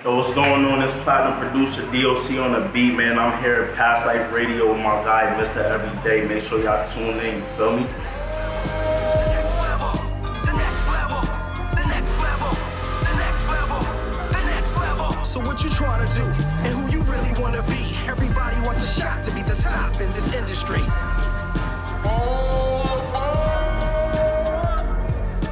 Yo, what's going on? This platinum producer DOC on the beat, man. I'm here at Past Life Radio with my guy, Mr. Everyday. Make sure y'all tune in, you feel me? So what you trying to do and who you really want to be? Everybody wants a shot to be the top in this industry.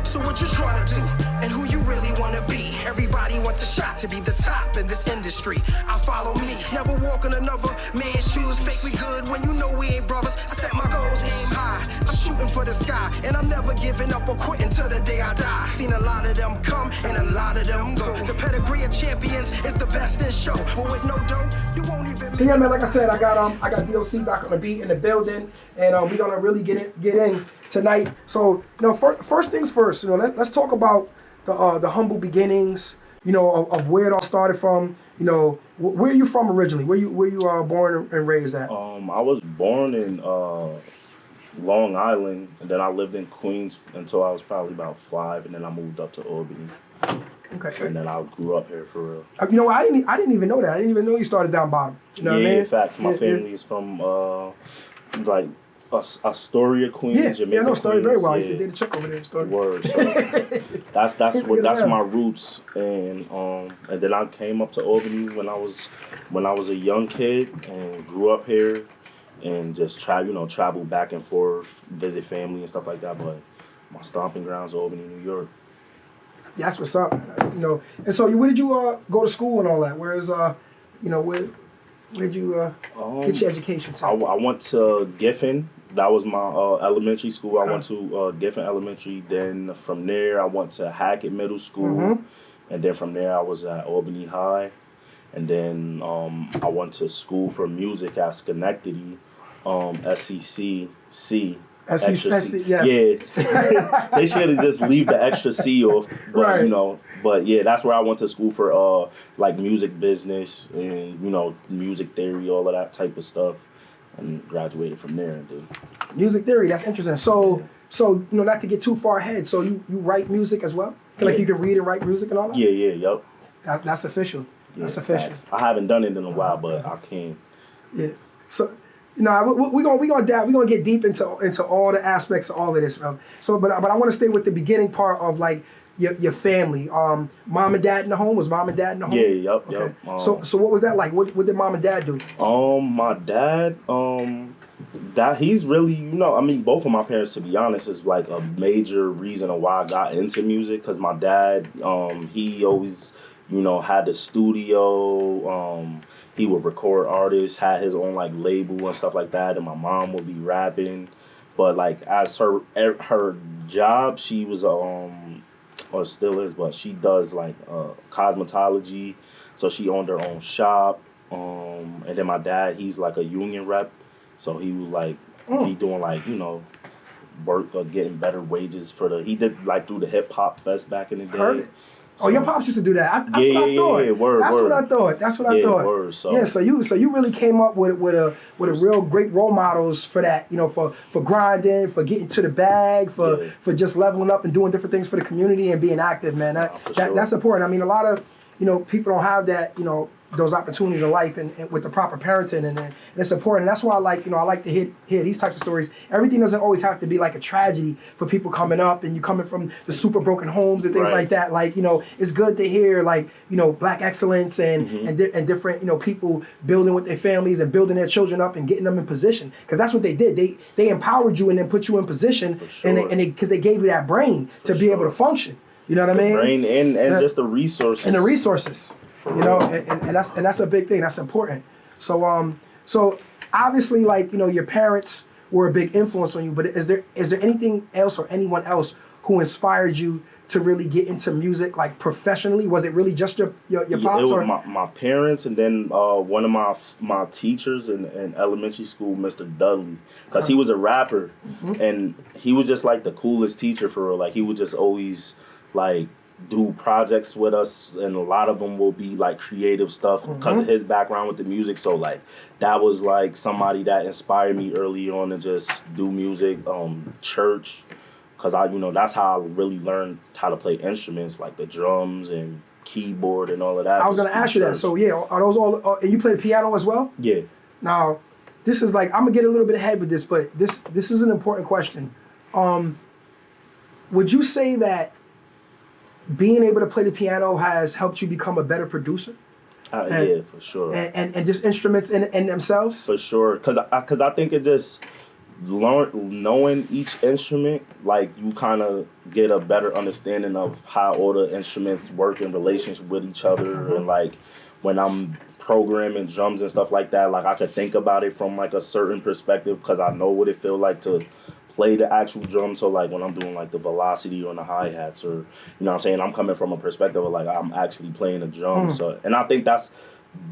So what you trying to do and who you really want to be? Everybody wants a shot to be the top in this industry. I follow me, never walk in another man's shoes. Fake we good when you know we ain't brothers. I set my goals, aim high. I'm shooting for the sky, and I'm never giving up or quitting till the day I die. Seen a lot of them come and a lot of them go. The pedigree of champions is the best in show, but with no dough, you won't even. So yeah, man, like I said, I got DOC back on the beat in the building, and we're gonna really get in tonight. So first things first, let's talk about the humble beginnings, of where it all started from. Where are you from originally? Where you born and raised at? I was born in Long Island, and then I lived in Queens until I was probably about 5, and then I moved up to Albany. Okay. And then I grew up here for real. I didn't even know that. I didn't even know you started down bottom. You know what I mean? In fact, my family is from like Astoria, Queens. Yeah, I know Astoria very well. I used to date a chick over there in Astoria. Word. So that's my roots, and then I came up to Albany when I was a young kid and grew up here, and just travel back and forth, visit family and stuff like that. But my stomping grounds, Albany, New York. Yeah, that's what's up, man. And so where did you go to school and all that? Where'd you get your education? I went to Giffen. That was my elementary school. I went to Giffen Elementary. Then from there, I went to Hackett Middle School. And then from there, I was at Albany High. And then I went to school for music at Schenectady, SCC. SCC, yeah. Yeah. They should have just leave the extra C off. But, right. But yeah, that's where I went to school for like music business and, music theory, all of that type of stuff. And graduated from there. Music theory, that's interesting. So not to get too far ahead, so you write music as well? Like you can read and write music and all that? Yep. That's official. Yeah, that's official. Facts. I haven't done it in a while, but I can. Yeah. So we're gonna get deep into all the aspects of all of this, bro. So but I want to stay with the beginning part of like your family. Mom and dad in the home? Was mom and dad in the home? Yeah, Okay. yep. So what was that like? What did mom and dad do? My dad, that he's really, both of my parents, to be honest, is like a major reason of why I got into music. Cause my dad, he always, had the studio. He would record artists, had his own like label and stuff like that. And my mom would be rapping, but like as her job, she was or still is, but she does like cosmetology. So she owned her own shop. And then my dad, he's like a union rep. So he was like, he doing like, work or getting better wages he did like through the hip hop fest back in the day. Heard it. So, your pops used to do that. That's what I thought. Yeah, word. That's what I thought. Word, so. Yeah, so you really came up with a real great role models for that, for grinding, for getting to the bag, for just leveling up and doing different things for the community and being active, man. That's important. I mean, a lot of people don't have that, those opportunities in life and with the proper parenting and it's important. That's why I like to hear these types of stories. Everything doesn't always have to be like a tragedy for people coming up and you coming from the super broken homes and things like that. Like, it's good to hear like, black excellence and different, people building with their families and building their children up and getting them in position. Because that's what they did. They empowered you and then put you in position because they gave you that brain to be able to function. You know what I mean? Brain and just the resources. And the resources. And that's a big thing. That's important. So obviously, like your parents were a big influence on you. But is there anything else or anyone else who inspired you to really get into music, like professionally? Was it really just your pops? It was my parents, and then one of my teachers in elementary school, Mr. Dudley, because he was a rapper, and he was just like the coolest teacher for real. Like he would just always like do projects with us, and a lot of them will be like creative stuff because of his background with the music. So like that was like somebody that inspired me early on to just do music. Church, because that's how I really learned how to play instruments like the drums and keyboard and all of that. I was gonna ask you that. So yeah, are those all? And you play the piano as well? Yeah. Now, this is like, I'm gonna get a little bit ahead with this, but this is an important question. Would you say that being able to play the piano has helped you become a better producer? Yeah, for sure. And just instruments in themselves? For sure, cause I think it just knowing each instrument, like you kind of get a better understanding of how all the instruments work in relationship with each other, and like when I'm programming drums and stuff like that, like I could think about it from like a certain perspective because I know what it feels like to play the actual drum. So like when I'm doing like the velocity on the hi-hats, or you know what I'm saying, I'm coming from a perspective of like I'm actually playing a drum. So, and I think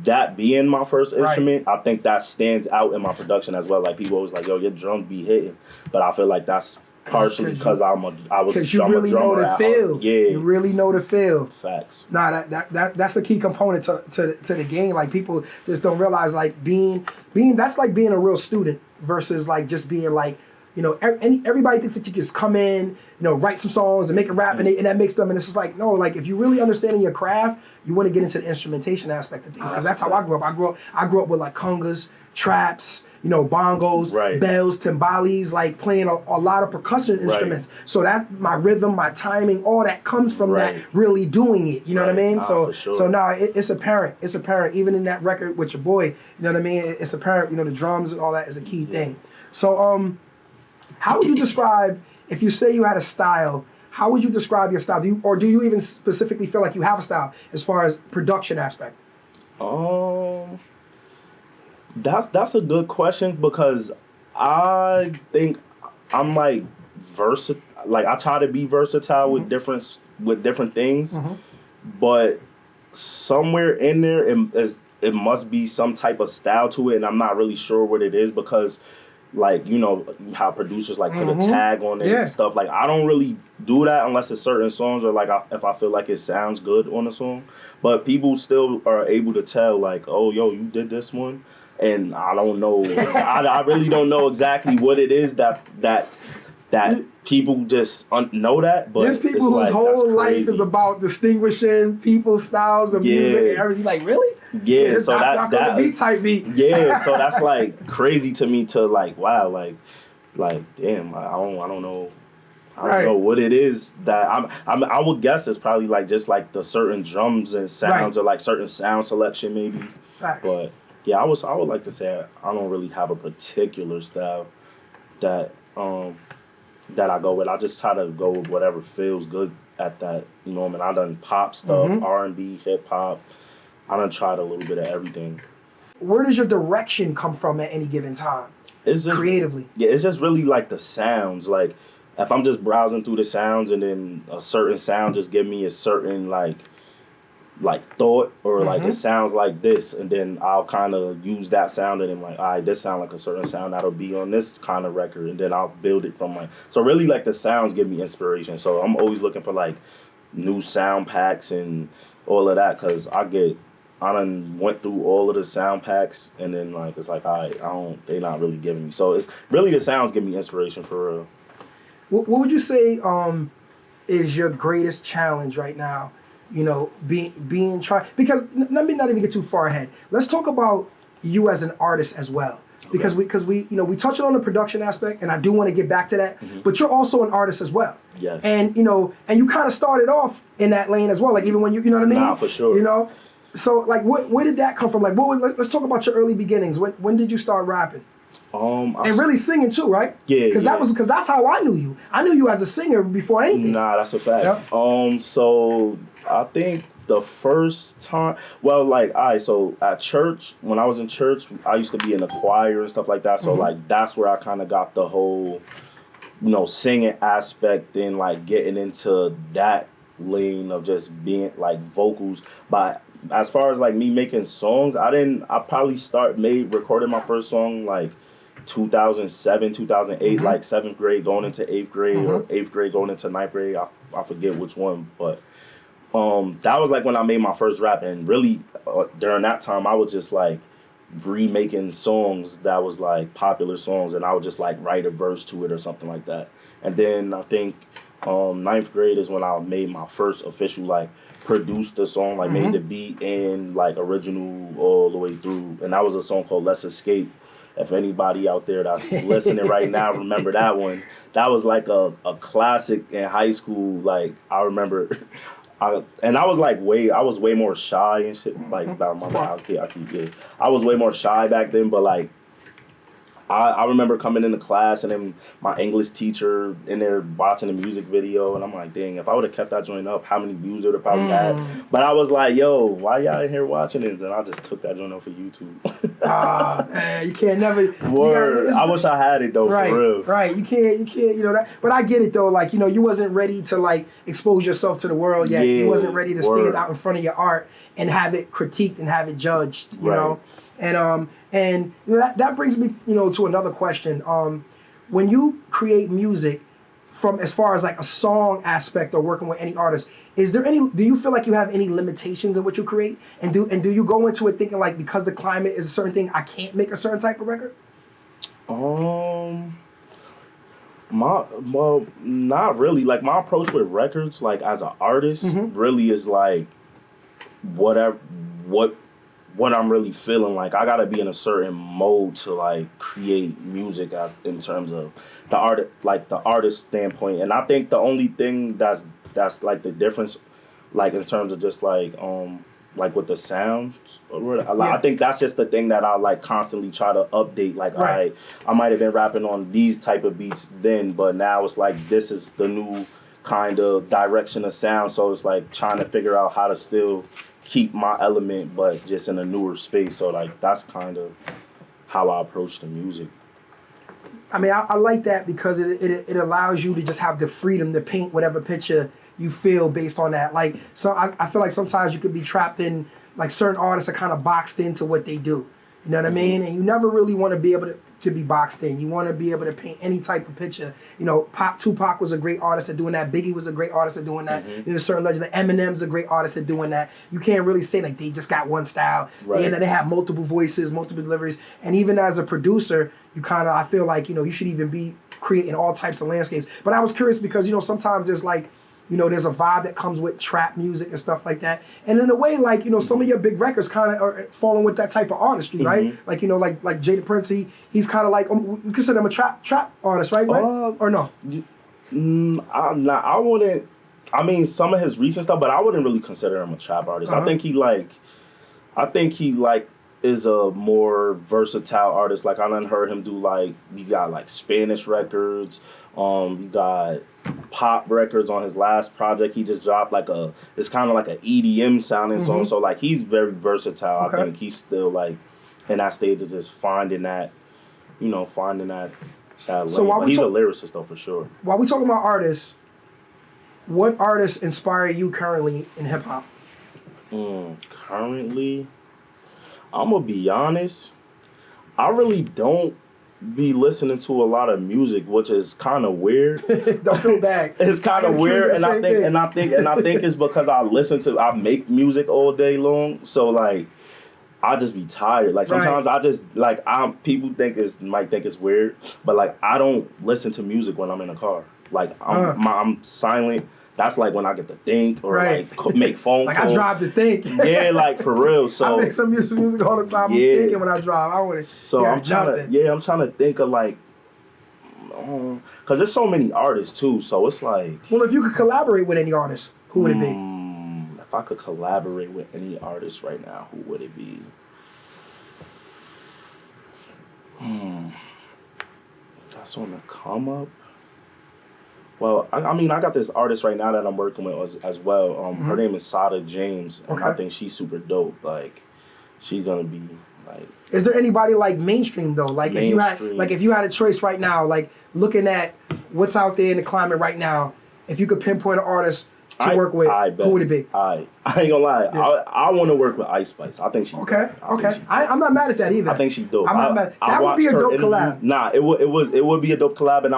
that being my first instrument, I think that stands out in my production as well. Like people always like, yo, your drums be hitting, but I feel like that's partially because I was a drummer. Because you really know the feel. Yeah, you really know the feel. Facts. Nah, that's a key component to the game. Like people just don't realize, like being that's like being a real student versus like just being like, you know, everybody thinks that you just come in, you know, write some songs and make a rap and that makes them, and it's just like, no, like if you really understanding your craft, you want to get into the instrumentation aspect of things, because that's how I grew up. I grew up with like congas, traps, you know, bongos, bells, timbales, like playing a lot of percussion instruments. So that's my rhythm, my timing, all that comes from that really doing it. You know what I mean? So now it's apparent. It's apparent even in that record with your boy. You know what I mean? It's apparent. You know, the drums and all that is a key thing. So how would you describe, if you say you had a style, how would you describe your style? Do you even specifically feel like you have a style as far as production aspect? That's a good question, because I think I'm like versatile. Like I try to be versatile with different things, but somewhere in there it must be some type of style to it, and I'm not really sure what it is, because like, you know how producers like put a tag on it and stuff. Like I don't really do that unless it's certain songs, or like if I feel like it sounds good on a song. But people still are able to tell, like, oh, yo, you did this one, and I don't know. I really don't know exactly what it is that people just know that. But there's people whose whole life is about distinguishing people's styles of music and everything. Like, really? Yeah, so that beat type beat. Yeah, so that's like crazy to me, to like, wow, like damn, I don't know. I don't know what it is that I would guess it's probably like just like the certain drums and sounds, or like certain sound selection maybe. Facts. But yeah, I would like to say I don't really have a particular style that I go with. I just try to go with whatever feels good at that moment. I done pop stuff, R&B, hip hop. I done tried a little bit of everything. Where does your direction come from at any given time? It's just creatively. Yeah, it's just really like the sounds. Like if I'm just browsing through the sounds and then a certain sound just give me a certain like thought, or like it sounds like this, and then I'll kind of use that sound and I'm like, all right, this sound like a certain sound that'll be on this kind of record, and then I'll build it from so really like the sounds give me inspiration. So I'm always looking for like new sound packs and all of that, because I done went through all of the sound packs, and then like it's like, all right, they not really giving me. So it's really the sounds give me inspiration for real. What would you say is your greatest challenge right now? You know, being trying, because let me not even get too far ahead. Let's talk about you as an artist as well, because we we touched on the production aspect, and I do want to get back to that. But you're also an artist as well. Yes. And and you kind of started off in that lane as well. Like even when you know what I mean? Nah, for sure. You know, so like where did that come from? Like let's talk about your early beginnings. When did you start rapping? And really singing too, right? Yeah. Because that's how I knew you. I knew you as a singer before anything. Nah, that's a fact. Yep. So I think the first time, well, like, all right, so at church, when I was in church, I used to be in the choir and stuff like that. So like that's where I kind of got the whole, singing aspect and like getting into that lane of just being like vocals. But as far as like me making songs, I probably recorded my first song like 2007, 2008, like 7th grade going into 8th grade, or 8th grade going into 9th grade. I forget which one, but that was like when I made my first rap. And really during that time I was just like remaking songs that was like popular songs, and I would just like write a verse to it or something like that. And then I think 9th grade is when I made my first official like produced the song, like made the beat and like original all the way through. And that was a song called Let's Escape. If anybody out there that's listening right now remember that one, that was like a classic in high school. Like I remember, I was way more shy and shit. Like about my mouth, I was way more shy back then. But like I remember coming into class and then my English teacher in there watching the music video, and I'm like, dang, if I would have kept that joint up, how many views would have probably had? But I was like, yo, why y'all in here watching it? And I just took that joint up for YouTube. Man, you can't never. Word. I wish I had it though, right, for real. Right, you can't, that. But I get it though, like, you wasn't ready to like expose yourself to the world yet. Yeah, you wasn't ready to word. stand out in front of your art and have it critiqued and have it judged, you know. And that brings me, to another question. When you create music, from as far as like a song aspect or working with any artist, do you feel like you have any limitations in what you create? And do you go into it thinking like, because the climate is a certain thing, I can't make a certain type of record? Not really. Like my approach with records, like as an artist, really is like what I'm really feeling. Like I gotta be in a certain mode to like create music as in terms of the artist standpoint. And I think the only thing that's like the difference, like in terms of just like with the sounds, I think that's just the thing that I like constantly try to update. Like I might have been rapping on these type of beats then, but now it's like this is the new kind of direction of sound. So it's like trying to figure out how to still keep my element, but just in a newer space. So like that's kind of how I approach the music. I mean, I like that because it allows you to just have the freedom to paint whatever picture you feel based on that. Like, so I feel like sometimes you could be trapped in, like certain artists are kind of boxed into what they do. You know what I mean? And you never really want to be able to be boxed in. You want to be able to paint any type of picture. Tupac was a great artist at doing that. Biggie was a great artist at doing that. There's certain legends. Like Eminem's a great artist at doing that. You can't really say like they just got one style. Right. They have multiple voices, multiple deliveries. And even as a producer, I feel like, you should even be creating all types of landscapes. But I was curious because, sometimes there's like, there's a vibe that comes with trap music and stuff like that. And in a way, like, some of your big records kind of are falling with that type of artistry, right? Like, like Jada Prince, he's kind of like, you consider him a trap artist, right? Or no? I wouldn't, I mean, some of his recent stuff, but I wouldn't really consider him a trap artist. I think he is a more versatile artist. Like I done heard him do like, you got like Spanish records, you got pop records on his last project. He just dropped it's kind of like an EDM sounding song. So like he's very versatile. Okay. I think he's still like in that stage of just finding that sad so lane. But he's a lyricist though for sure. While we talking about artists, what artists inspire you currently in hip hop? Currently, I'm gonna be honest, I really don't be listening to a lot of music, which is kind of weird. Don't feel bad. It's kind of weird, and I think it's because I make music all day long, so like I just be tired. Like sometimes I just like people might think it's weird, but like I don't listen to music when I'm in a car. Like I'm silent. That's like when I get to think or like make phone calls. Like I drive to think. Yeah, like for real. So I make some music all the time. I'm thinking when I drive. I want to. So I'm trying to think of like, because there's so many artists too. So it's like. Well, if you could collaborate with any artist, who would it be? If I could collaborate with any artist right now, who would it be? That's on the come up. Well, I mean, I got this artist right now that I'm working with as well. Her name is Sada James, and I think she's super dope. Like, she's gonna be like. Is there anybody like mainstream though? Like, if you had a choice right now, like looking at what's out there in the climate right now, if you could pinpoint an artist to work with, who would it be? I ain't gonna lie. Yeah. I want to work with Ice Spice. I think she. Okay. I'm not mad at that either. I think she's dope. I'm not mad. That would be a dope collab. Nah, it would be a dope collab, and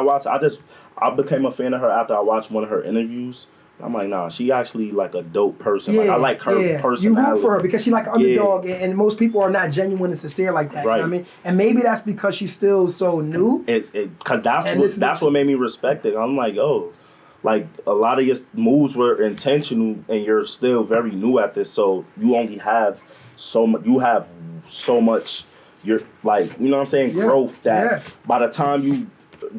I became a fan of her after I watched one of her interviews. I'm like, nah, she actually like a dope person. Like I like her personality. You root for her because she's like an underdog, and most people are not genuine and sincere like that. Right. You know what I mean? And maybe that's because she's still so new. Because that's what made me respect it. I'm like, oh, like a lot of your moves were intentional, and you're still very new at this. So you only have so much. You have so much. You're like, you know what I'm saying, growth that by the time you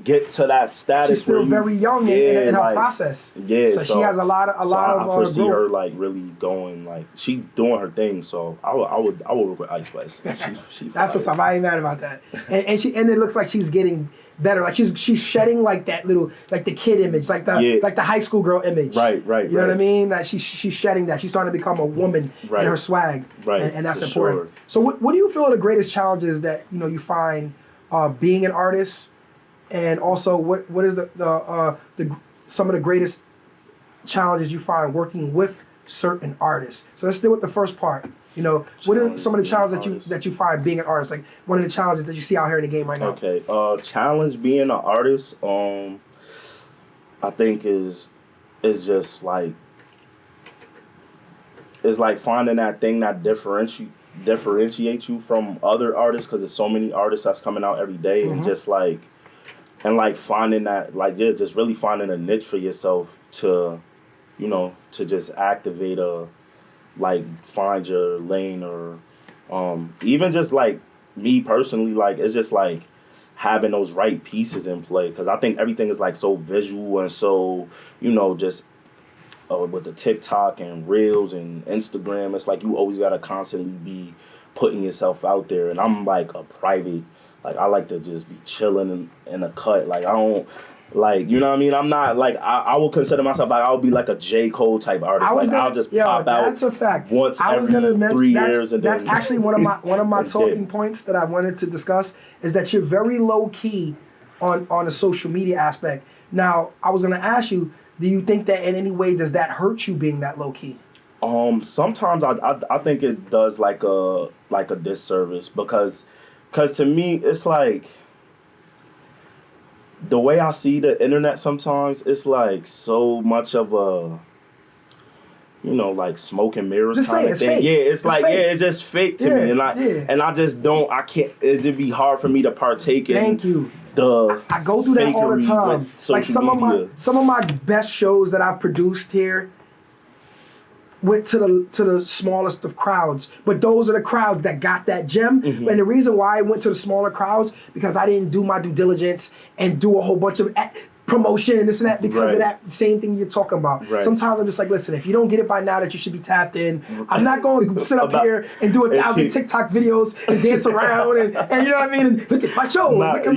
get to that status, she's still very young in her process. Yeah, so she has a lot of I foresee growth. her like really going, like she doing her thing. So I would work with Ice Spice. She That's what's up. I ain't mad about that. And it looks like she's getting better. Like she's shedding like that little, like the kid image, like the high school girl image. Right. You know what I mean? That she's shedding that. She's starting to become a woman in her swag. Right. And that's for important. Sure. So what do you feel are the greatest challenges that you find being an artist? And also, what is the some of the greatest challenges you find working with certain artists? So let's deal with the first part. What are some of the challenges that you find being an artist? Like one of the challenges that you see out here in the game right now. Okay, challenge being an artist. I think is just like finding that thing that differentiates you from other artists, because there's so many artists that's coming out every day, and just like. And like finding that, like just really finding a niche for yourself to, to just activate find your lane, or even just like me personally, like it's just like having those right pieces in play, because I think everything is like so visual and so, just with the TikTok and Reels and Instagram, it's like you always gotta constantly be putting yourself out there. And I'm like a private. Like, I like to just be chilling in a cut. Like, I don't, like, you know what I mean? I'm not, like, I will consider myself, like, I'll be like a J. Cole type artist. I'll just pop out that's a fact. once every 3 years. And that's actually one of my talking points that I wanted to discuss, is that you're very low-key on the social media aspect. Now, I was going to ask you, do you think that in any way does that hurt you being that low-key? Sometimes I think it does like a disservice, because to me, it's like, the way I see the internet sometimes, it's like so much of a, like smoke and mirrors kind of thing. Fake. Yeah, it's fake. it's just fake to me. And I just don't, I can't, it'd be hard for me to partake in. Thank you. I go through that all the time. Like some of my best shows that I've produced here went to the smallest of crowds, but those are the crowds that got that gem. And the reason why I went to the smaller crowds, because I didn't do my due diligence and do a whole bunch of promotion and this and that, because of that same thing you're talking about. Sometimes I'm just like, listen, if you don't get it by now that you should be tapped in, I'm not going to sit up here and do 1,000 TikTok videos and dance around and you know what I mean, and look at my show, look at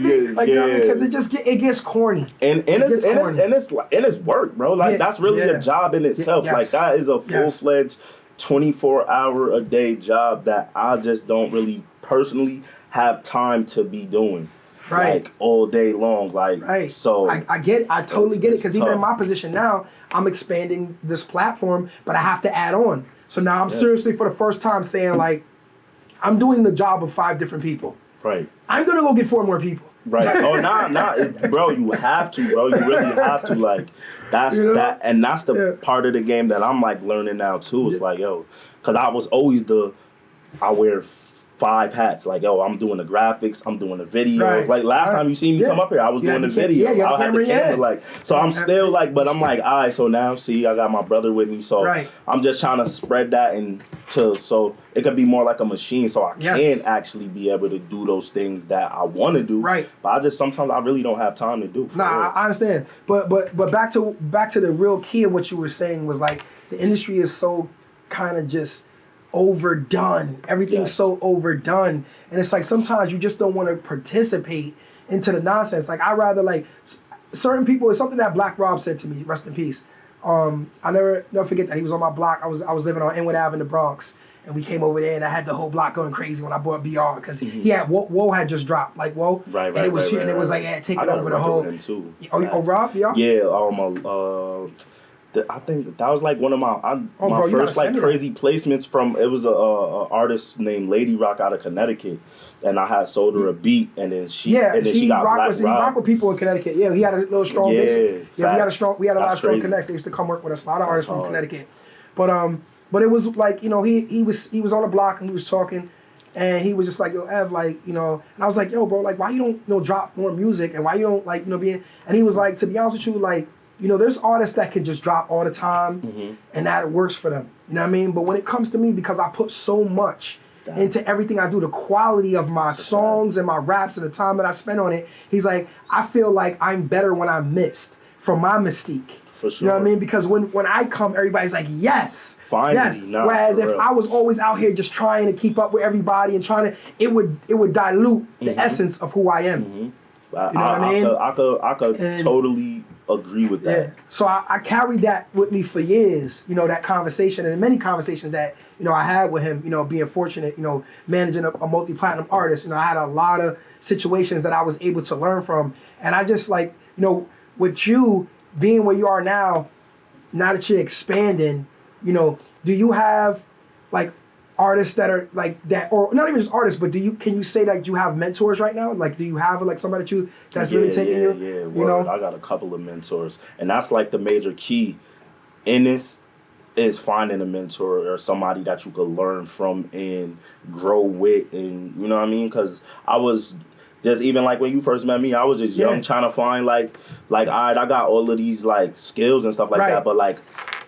me, like, you know what I mean? Because it gets corny. And it's work, bro. Like that's really a job in itself. Like that is a full-fledged 24-hour a day job that I just don't really personally have time to be doing. Like all day long, so I get it. I totally get it, because even in my position now, I'm expanding this platform, but I have to add on. So now I'm seriously, for the first time, saying like, I'm doing the job of 5 different people. I'm gonna go get 4 more people. Oh, bro, you have to, bro. You really have to. Like, that's that, and that's the part of the game that I'm like learning now too. It's like, because I was always I wear 5 hats. Like, I'm doing the graphics, I'm doing the video. Like last time you see me come up here, I was doing the video. I had the camera. Like, so I'm still like, but I'm like, all right. So now, see, I got my brother with me. So I'm just trying to spread that so it could be more like a machine. So I can actually be able to do those things that I want to do. But sometimes I really don't have time to do. I understand. But back to the real key of what you were saying was like, the industry is so kind of just overdone. Everything's so overdone, and it's like sometimes you just don't want to participate into the nonsense. Like, I rather, like, certain people. It's something that Black Rob said to me, rest in peace. I never forget that. He was on my block. I was living on Inwood Ave in the Bronx, and we came over there, and I had the whole block going crazy when I bought BR, because he had Whoa had just dropped, like Whoa, and it was like taking over the whole. Too. Rob, BR? Yeah, I think that was like one of my first like crazy placements from. It was a artist named Lady Rock out of Connecticut, and I had sold her a beat, and then she got Black Rob. He rocked with people in Connecticut. Yeah, he had a little strong base. Yeah, we had a lot of strong connects. They used to come work with us. A lot of artists from Connecticut, but it was like, he was on the block and we was talking, and he was just like, yo, Ev, like, and I was like, yo, bro, like, why you don't drop more music, and why you don't, like, and he was like, to be honest with you, like, you know, there's artists that can just drop all the time and that works for them. You know what I mean? But when it comes to me, because I put so much into everything I do, the quality of my songs and my raps and the time that I spend on it, he's like, I feel like I'm better when I'm missed from my mystique. For sure. You know what I mean? Because when I come, everybody's like, yes, finally, yes. nah, whereas if real. I was always out here just trying to keep up with everybody and trying to, it would dilute the essence of who I am. You know what I mean? I could totally agree with that. Yeah. So I carried that with me for years, you know, that conversation and many conversations that, you know, I had with him, you know, being fortunate, you know, managing a multi-platinum artist. You know, I had a lot of situations that I was able to learn from. And I just like, you know, with you being where you are now that you're expanding, you know, do you have like artists that are like that, or not even just artists, but can you say that you have mentors right now? Like, do you have like somebody that's really taking you? Yeah, you know? I got a couple of mentors, and that's like the major key in this is finding a mentor or somebody that you could learn from and grow with, and you know what I mean? Because I was just even like when you first met me, I was just young trying to find like all right, I got all of these like skills and stuff like that, but like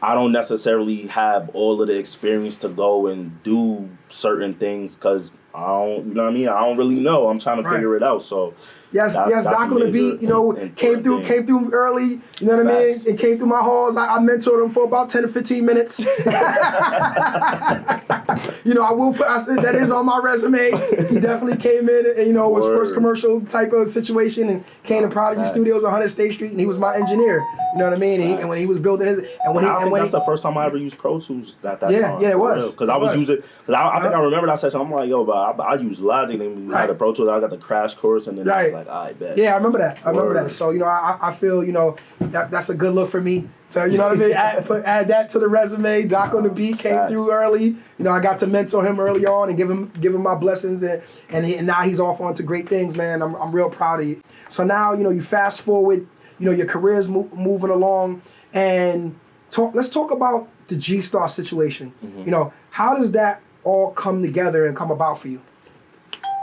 I don't necessarily have all of the experience to go and do certain things because I don't, you know what I mean? I don't really know. I'm trying to figure it out. So yes, Doc on the beat, you know, came through early, you know what I mean? And came through my halls. I mentored him for about 10 to 15 minutes. You know, that is on my resume. He definitely came in and, you know, was first commercial type of situation and came to Prodigy Studios on 100 State Street, and he was my engineer. You know what I mean? And when he was building his, that's the first time I ever used Pro Tools at that time. Yeah, it was. Because I was using, because I think I remember that session. I'm like, yo, but I use Logic, and we had the Pro Tools. I got the crash course, and then I was like, all right, bet. Yeah, I remember that. So, you know, I feel, you know, that's a good look for me. So, you know what I mean? Add that to the resume. Doc on the beat came through early. You know, I got to mentor him early on and give him my blessings, and now he's off on to great things, man. I'm real proud of you. So now, you know, you fast forward, you know, your career's moving along, and let's talk about the G-Star situation. You know, how does that all come together and come about for you?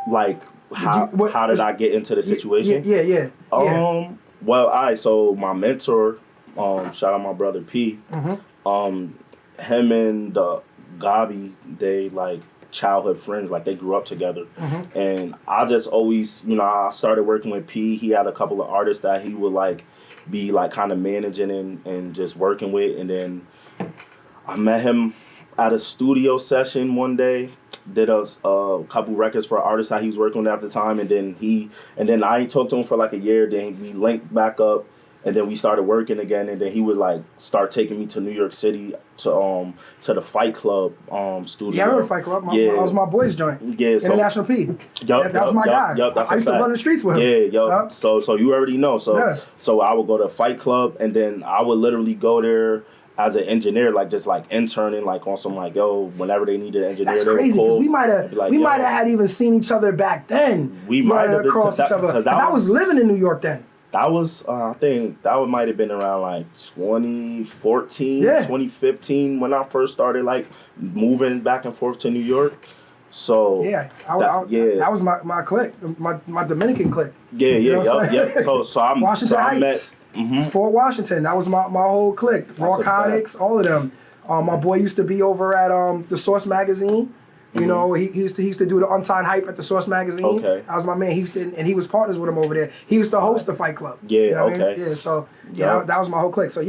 Like, how did I get into the situation? Yeah. Well, all right, so my mentor, shout out my brother P, him and Gabi, they like childhood friends, like they grew up together. And I just always, you know, I started working with P. He had a couple of artists that he would like be like kind of managing and just working with. And then I met him at a studio session one day, did a couple records for an artist that he was working with at the time, and then I ain't talked to him for like a year. Then we linked back up, and then we started working again. And then he would like start taking me to New York City to the Fight Club studio. Yeah, I remember Fight Club. That was my boy's joint. Yeah, so International P. That was my guy. I used to run the streets with him. Yeah, So you already know. So I would go to Fight Club, and then I would literally go there as an engineer, like just like interning, like on some like, yo, whenever they needed an engineer, that's they crazy, because we might have had even seen each other back then. We might have across each other, because I was living in New York then. That was, I think that might have been around like 2014, 2015 when I first started like moving back and forth to New York. So that was my clique, my Dominican clique. Yeah. So I Washington Heights. It's Fort Washington. That was my whole clique. Narcotics, all of them. My boy used to be over at the Source magazine. You know, he used to do the unsigned hype at the Source magazine. Okay. That was my man. He was partners with him over there. He used to host the Fight Club. Yeah. You know what I mean? Yeah. So that was my whole clique. So I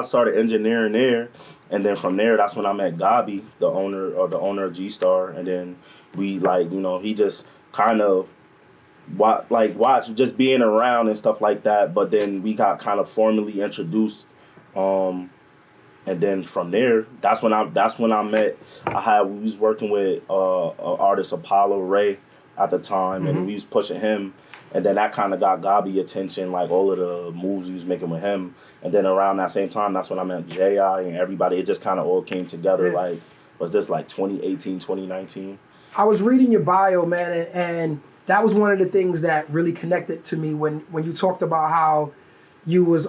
started engineering there, and then from there, that's when I met Gabi, the owner of G-Star, and then we like, you know, he just kind of watch just being around and stuff like that. But then we got kind of formally introduced. And then from there, that's when I met. We was working with artist Apollo Ray at the time, and we was pushing him. And then that kind of got Gabi attention, like all of the moves he was making with him. And then around that same time, that's when I met J.I. and everybody. It just kind of all came together. Yeah. Like, was this like 2018, 2019? I was reading your bio, man, and that was one of the things that really connected to me when you talked about how you was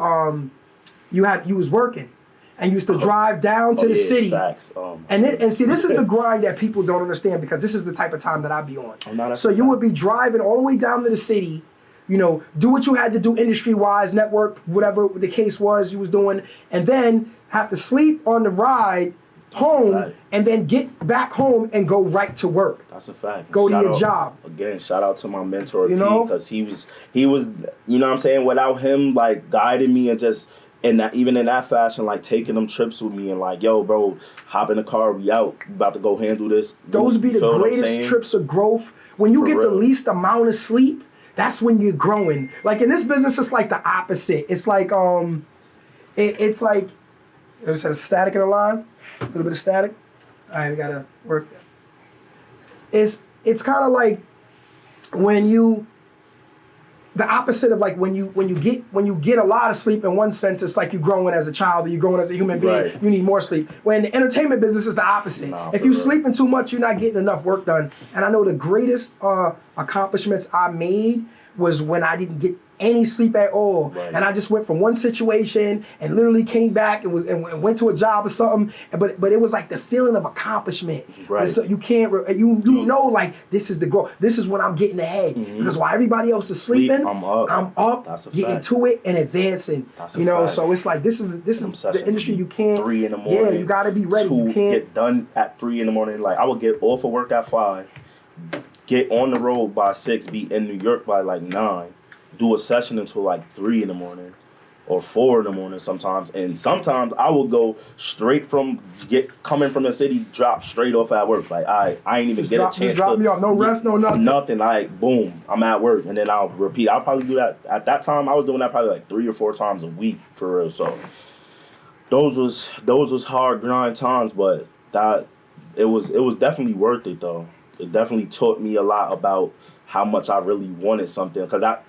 you was working. And used to drive down to the city. Facts. And see, this is the grind that people don't understand, because this is the type of time that I be on. So you would be driving all the way down to the city do what you had to do industry-wise, network, whatever the case was you was doing, and then have to sleep on the ride home, and then get back home and go right to work. That's a fact. Go to your job. Again, shout out to my mentor, because he was, you know what I'm saying, without him, like, guiding me and just, even in that fashion, like, taking them trips with me and like, yo, bro, hop in the car, we out, about to go handle this. Those be the greatest trips of growth. When you get the least amount of sleep, that's when you're growing. Like, in this business, it's like the opposite. It's like, it's like, there's a static in the line. A little bit of static. All right, we gotta work that. It's kind of like the opposite of like when you get a lot of sleep. In one sense, it's like you're growing as a child or you're growing as a human being. Right. You need more sleep. When the entertainment business is the opposite. If you're sleeping too much, you're not getting enough work done. And I know the greatest accomplishments I made was when I didn't get any sleep at all, and I just went from one situation and literally came back and went to a job or something. But it was like the feeling of accomplishment. Right. So you can't you know, like, this is the growth. This is when I'm getting ahead, because while everybody else is sleeping, I'm up, getting to it and advancing. So it's like this is the industry. You can't. 3 in the morning. Yeah, you got to be ready. You can't get done at 3 in the morning. Like, I would get off of work at 5, get on the road by 6, be in New York by like 9. Do a session until like 3 in the morning or 4 in the morning sometimes. And sometimes I will go straight coming from the city, drop straight off at work. Like, I ain't even get a chance to drop me off. No rest, no nothing. Nothing. Like, boom, I'm at work. And then I'll repeat. I'll probably do that. At that time, I was doing that probably like 3 or 4 times a week for real. So those was hard grind times, but it was definitely worth it though. It definitely taught me a lot about how much I really wanted something, because that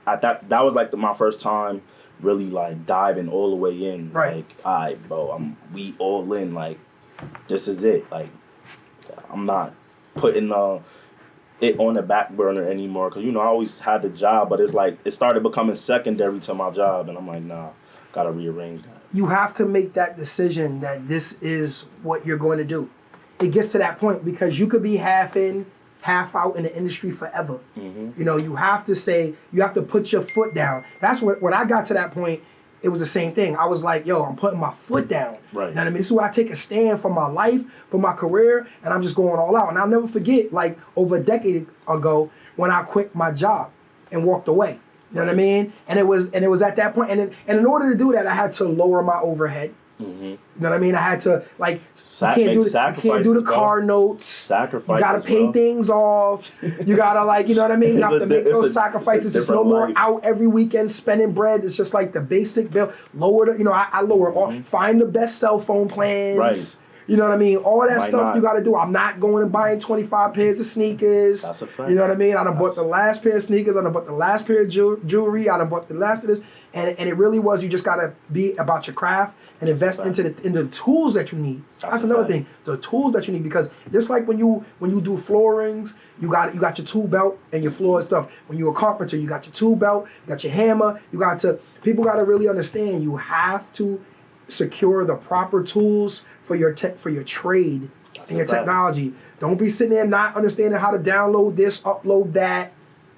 was like my first time really like diving all the way in. Right. Like, all right, bro, we all in. Like, this is it. Like, I'm not putting it on the back burner anymore, because I always had the job, but it's like it started becoming secondary to my job, and I'm like, nah, gotta rearrange that. You have to make that decision that this is what you're going to do. It gets to that point because you could be half in, half out in the industry forever. Mm-hmm. You have to say, you have to put your foot down. That's when I got to that point, it was the same thing. I was like, yo, I'm putting my foot down. Right. You know what I mean? This is where I take a stand for my life, for my career, and I'm just going all out. And I'll never forget, like, over a decade ago, when I quit my job and walked away. You know what I mean? And it was at that point, and in order to do that, I had to lower my overhead. Mm-hmm. You know what I mean? I had to, like, you can't do the car notes. Sacrifices, you gotta pay things off. You gotta, like, you know what I mean? You have to make those sacrifices. There's no more out every weekend spending bread. It's just like the basic bill. Lower the, I lower all. Find the best cell phone plans. Right. You know what I mean? All that stuff you got to do. I'm not going and buying 25 pairs of sneakers. That's a fact. You know what I mean? I done bought the last pair of sneakers. I done bought the last pair of jewelry. I done bought the last of this. And it really was, you just got to be about your craft and invest into the tools that you need. That's another thing. The tools that you need, because just like when you do floorings, you got your tool belt and your floor and stuff. When you're a carpenter, you got your tool belt, you got your hammer. People got to really understand, you have to secure the proper tools for your trade and your technology. Don't be sitting there not understanding how to download this, upload that.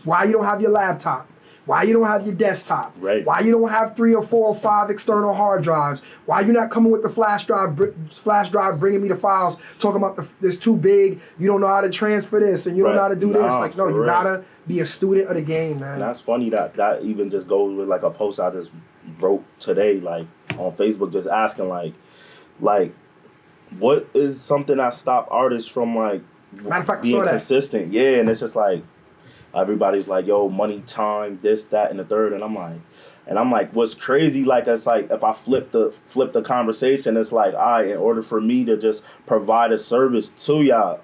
Why you don't have your laptop? Why you don't have your desktop? Right. Why you don't have 3 or 4 or 5 external hard drives? Why you not coming with the flash drive bringing me the files, talking about this too big, you don't know how to transfer this, and you don't know how to do this. Like, no, you gotta be a student of the game, man. And that's funny that even just goes with like a post I just wrote today, like on Facebook, just asking like what is something that stopped artists from like being consistent? Yeah, and it's just like everybody's like, yo, money, time, this, that, and the third, and I'm like, what's crazy? Like, it's like if I flip the conversation, it's like, in order for me to just provide a service to y'all,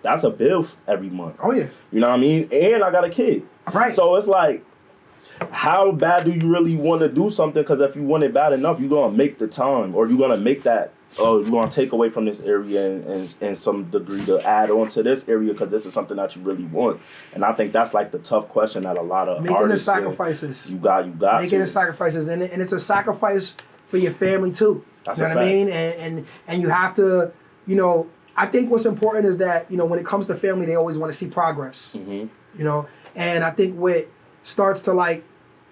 that's a bill every month. Oh yeah, you know what I mean? And I got a kid, right? So it's like, how bad do you really want to do something? Because if you want it bad enough, you're gonna make the time, or you're gonna make that. Oh, you're going to take away from this area and some degree to add on to this area because this is something that you really want. And I think that's like the tough question that a lot of making artists the sacrifices. You got making the sacrifices, and it's a sacrifice for your family too. That's you know what I mean? And you have to, I think what's important is that when it comes to family, they always want to see progress. Mm-hmm. And I think with starts to like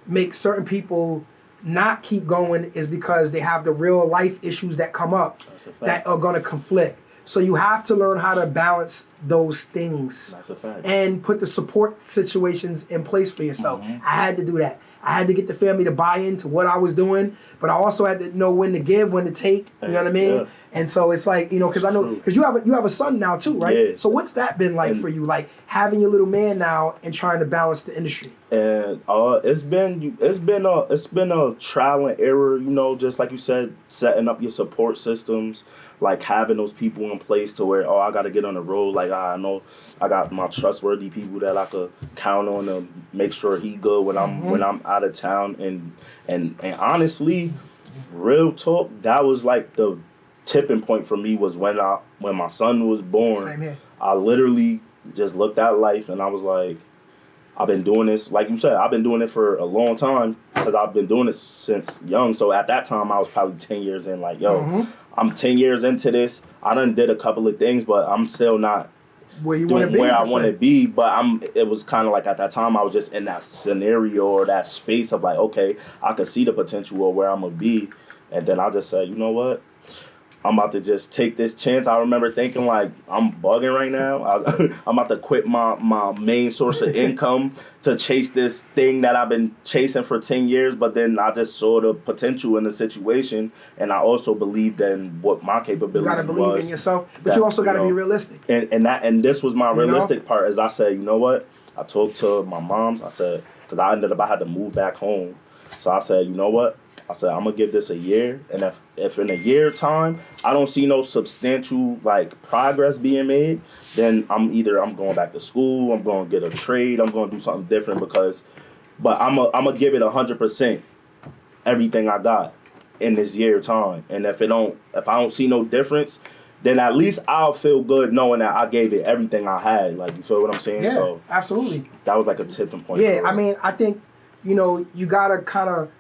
make certain people not keep going is because they have the real life issues that come up that are going to conflict. So you have to learn how to balance those things and put the support situations in place for yourself. I had to do that. I had to get the family to buy into what I was doing, but I also had to know when to give, when to take. You know what I mean? Yeah. And so it's like, because I know, because you have a son now too, right? Yeah. So what's that been like for you, like having your little man now and trying to balance the industry? And it's been a trial and error, just like you said, setting up your support systems, like having those people in place to where, I got to get on the road. Like I know I got my trustworthy people that I could count on to make sure he good when I'm out of town. And honestly, real talk, that was like the tipping point for me was when my son was born. Same here. I literally just looked at life and I was like, I've been doing this, like you said, I've been doing it for a long time because I've been doing it since young. So at that time, I was probably 10 years in, like, I'm 10 years into this. I done did a couple of things, but I'm still not where I want to be. But it was kind of like at that time, I was just in that scenario or that space of like, okay, I could see the potential of where I'm going to be. And then I just said, you know what? I'm about to just take this chance. I remember thinking like, I'm bugging right now. I'm about to quit my main source of income to chase this thing that I've been chasing for 10 years. But then I just saw the potential in the situation. And I also believed in what my capability was. You got to believe in yourself, but you also got to be realistic. And this was my realistic part is I said, you know what? I talked to my moms. I said, because I had to move back home. So I said, you know what? I said, I'm going to give this a year, and if in a year time I don't see no substantial, like, progress being made, then I'm going back to school, I'm going to get a trade, I'm going to do something different but I'm going to give it 100% everything I got in this year time. And if I don't see no difference, then at least I'll feel good knowing that I gave it everything I had. Like, you feel what I'm saying? Yeah, so absolutely. That was like a tipping point. Yeah, I mean, I think, you got to kind of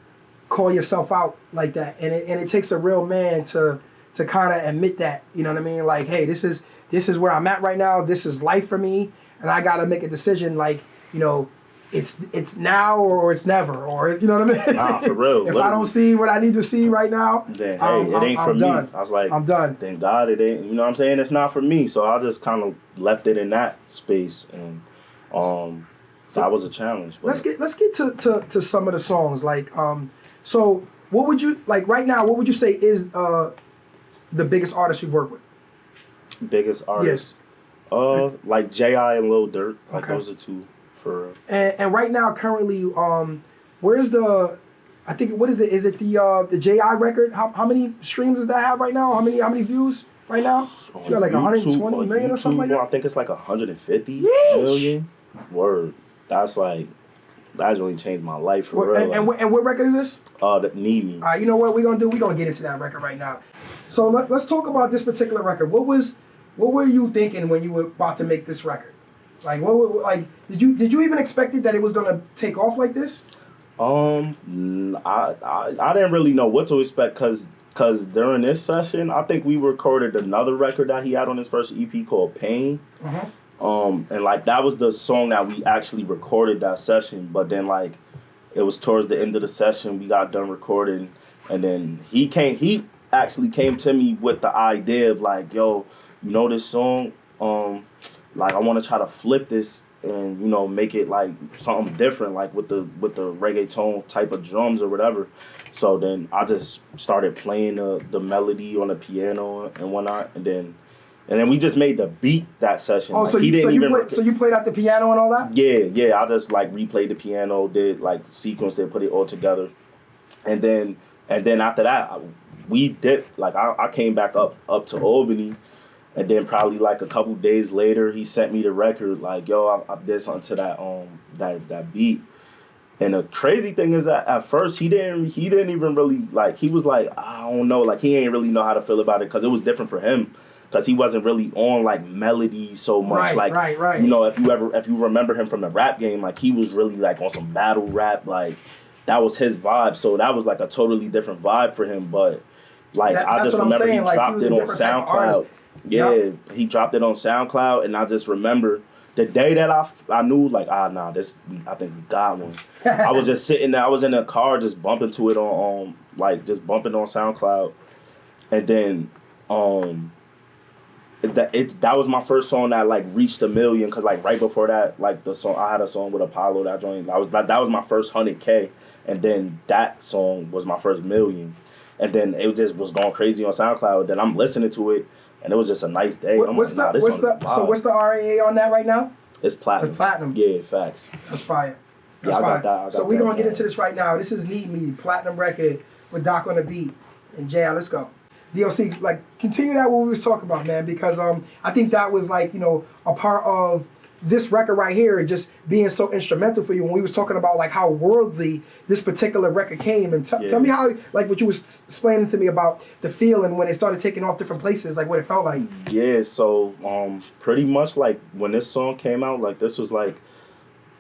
call yourself out like that, and it takes a real man to kind of admit that, you know what I mean? Like, hey, this is where I'm at right now. This is life for me, and I got to make a decision. Like, it's now or it's never, or you know what I mean? Nah, for real. If I don't see what I need to see right now, then hey, it ain't for me. Done. I was like, I'm done. Thank God it ain't. You know what I'm saying? It's not for me. So I just kind of left it in that space, and so that was a challenge. But. Let's get to some of the songs. Like, so what would you like right now? What would you say is the biggest artist you've worked with? Biggest artist, yes. Like J.I. and Lil Durk. Like those are two for. And right now, currently, where's the? I think what is it? Is it the J.I. record? How many streams does that have right now? How many views right now? You got like 120 million or something like that. I think it's like 150 million. Word. That's really changed my life for real. And what record is this? That Need Me. All right, you know what we're gonna do? We're gonna get into that record right now. So let's talk about this particular record. What were you thinking when you were about to make this record? Like, did you even expect it that it was gonna take off like this? I didn't really know what to expect because during this session, I think we recorded another record that he had on his first EP called Pain. And like that was the song that we actually recorded that session, but then like it was towards the end of the session we got done recording, and then he actually came to me with the idea of like, yo, this song, like I want to try to flip this and make it like something different, like with the reggaeton type of drums or whatever. So then I just started playing the melody on the piano and whatnot, and then we just made the beat that session. Oh, like, so you played out the piano and all that? Yeah. I just like replayed the piano, did like sequence, they put it all together, and then after that, we did like I came back up to Albany, and then probably like a couple days later, he sent me the record. Like, yo, I did something to that beat. And the crazy thing is that at first he didn't even really like. He was like, I don't know, like he ain't really know how to feel about it because it was different for him. Because he wasn't really on like melody so much, right. If you remember him from the rap game, like he was really like on some battle rap, like that was his vibe. So that was like a totally different vibe for him. But like I just remember he dropped it on SoundCloud. Yeah, he dropped it on SoundCloud, and I just remember the day that I knew, like, nah, I think we got one. I was just sitting there. I was in the car just bumping to it on like, just bumping on SoundCloud. And then, that was my first song that, like, reached 1 million. Because, like, right before that, like, the song, I had a song with Apollo, that joint. That was my first 100K. And then that song was my first 1 million. And then it just was going crazy on SoundCloud. Then I'm listening to it. And it was just a nice day. So what's the RAA on that right now? It's platinum. It's platinum. Yeah, facts. That's fire. That's I fire. got that. So we're going to get into this right now. This is Need Me, platinum record with Doc on the beat. And Jay, let's go. DLC, like, continue that what we was talking about, man, because I think that was, like, you know, a part of this record right here just being so instrumental for you when we was talking about, like, how worldly this particular record came. And tell me how, like, what you was explaining to me about the feeling when it started taking off different places, like, what it felt like. Yeah, so pretty much, like, when this song came out, like, this was, like,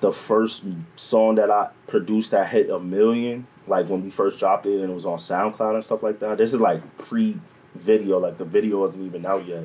the first song that I produced that hit 1 million, like, when we first dropped it and it was on SoundCloud and stuff like that. This is, like, pre-video, like, the video wasn't even out yet.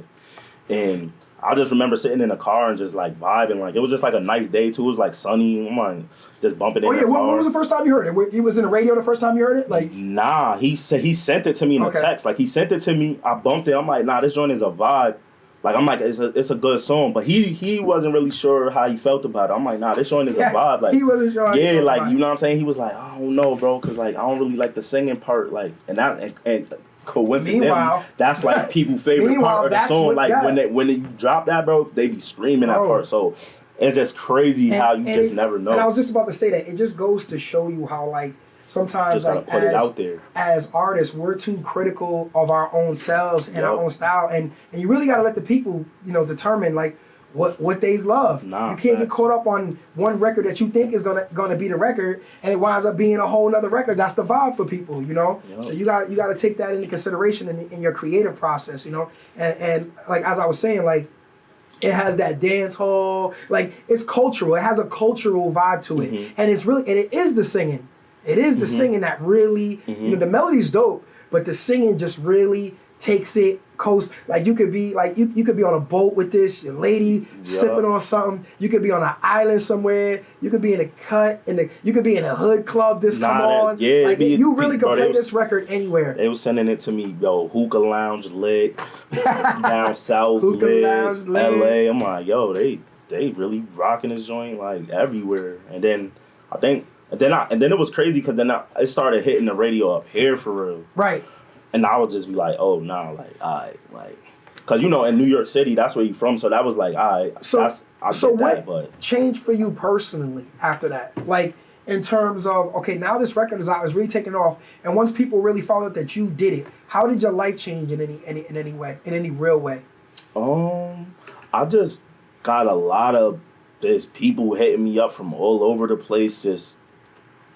And I just remember sitting in the car and just, like, vibing. Like, it was just, like, a nice day, too. It was, like, sunny. I'm, like, just bumping in the car. When was the first time you heard it? It was in the radio the first time you heard it? Like, nah, he sent it to me in a text. Like, he sent it to me. I bumped it. I'm like, nah, this joint is a vibe. Like, I'm like, it's a good song. But he wasn't really sure how he felt about it. I'm like, nah, this joint is a vibe. Like, he wasn't sure. Yeah, like, you know what I'm saying? He was like, I don't know, bro, because, like, I don't really like the singing part. Like, and coincidentally, that's, like, people's favorite part of the song. Like, when you drop that, bro, they be screaming that part. So it's just crazy how you just never know. And I was just about to say that. It just goes to show you how, like, sometimes, just like, put it out there. As artists, we're too critical of our own selves and our own style. And you really got to let the people, you know, determine, like, what they love. You can't get caught up on one record that you think is gonna be the record, and it winds up being a whole nother record. That's the vibe for people, you know. So you got to take that into consideration in your creative process, you know. And like, as I was saying, like, it has that dance hall, like, it's cultural. It has a cultural vibe to it, and it is the singing. It is the singing that really, you know, the melody's dope, but the singing just really takes it coast. Like, you could be like, you could be on a boat with this, your lady sipping on something. You could be on an island somewhere. You could be in a cut, you could be in a hood club. Come on. Yeah, like, you really could play this record anywhere. They was sending it to me, yo, hookah lounge lit, down south hookah lit, lounge lit. LA. I'm like, yo, they really rocking this joint, like, everywhere. And then and then it was crazy because then it started hitting the radio up here for real. Right. And I would just be like, oh, nah, like, all right, like, because, you know, in New York City, that's where you from, so that was like, all right, what changed for you personally after that? Like, in terms of, okay, now this record is out, it's really taking off, and once people really found out that you did it, how did your life change in any way, in any real way? I just got a lot of just people hitting me up from all over the place, just,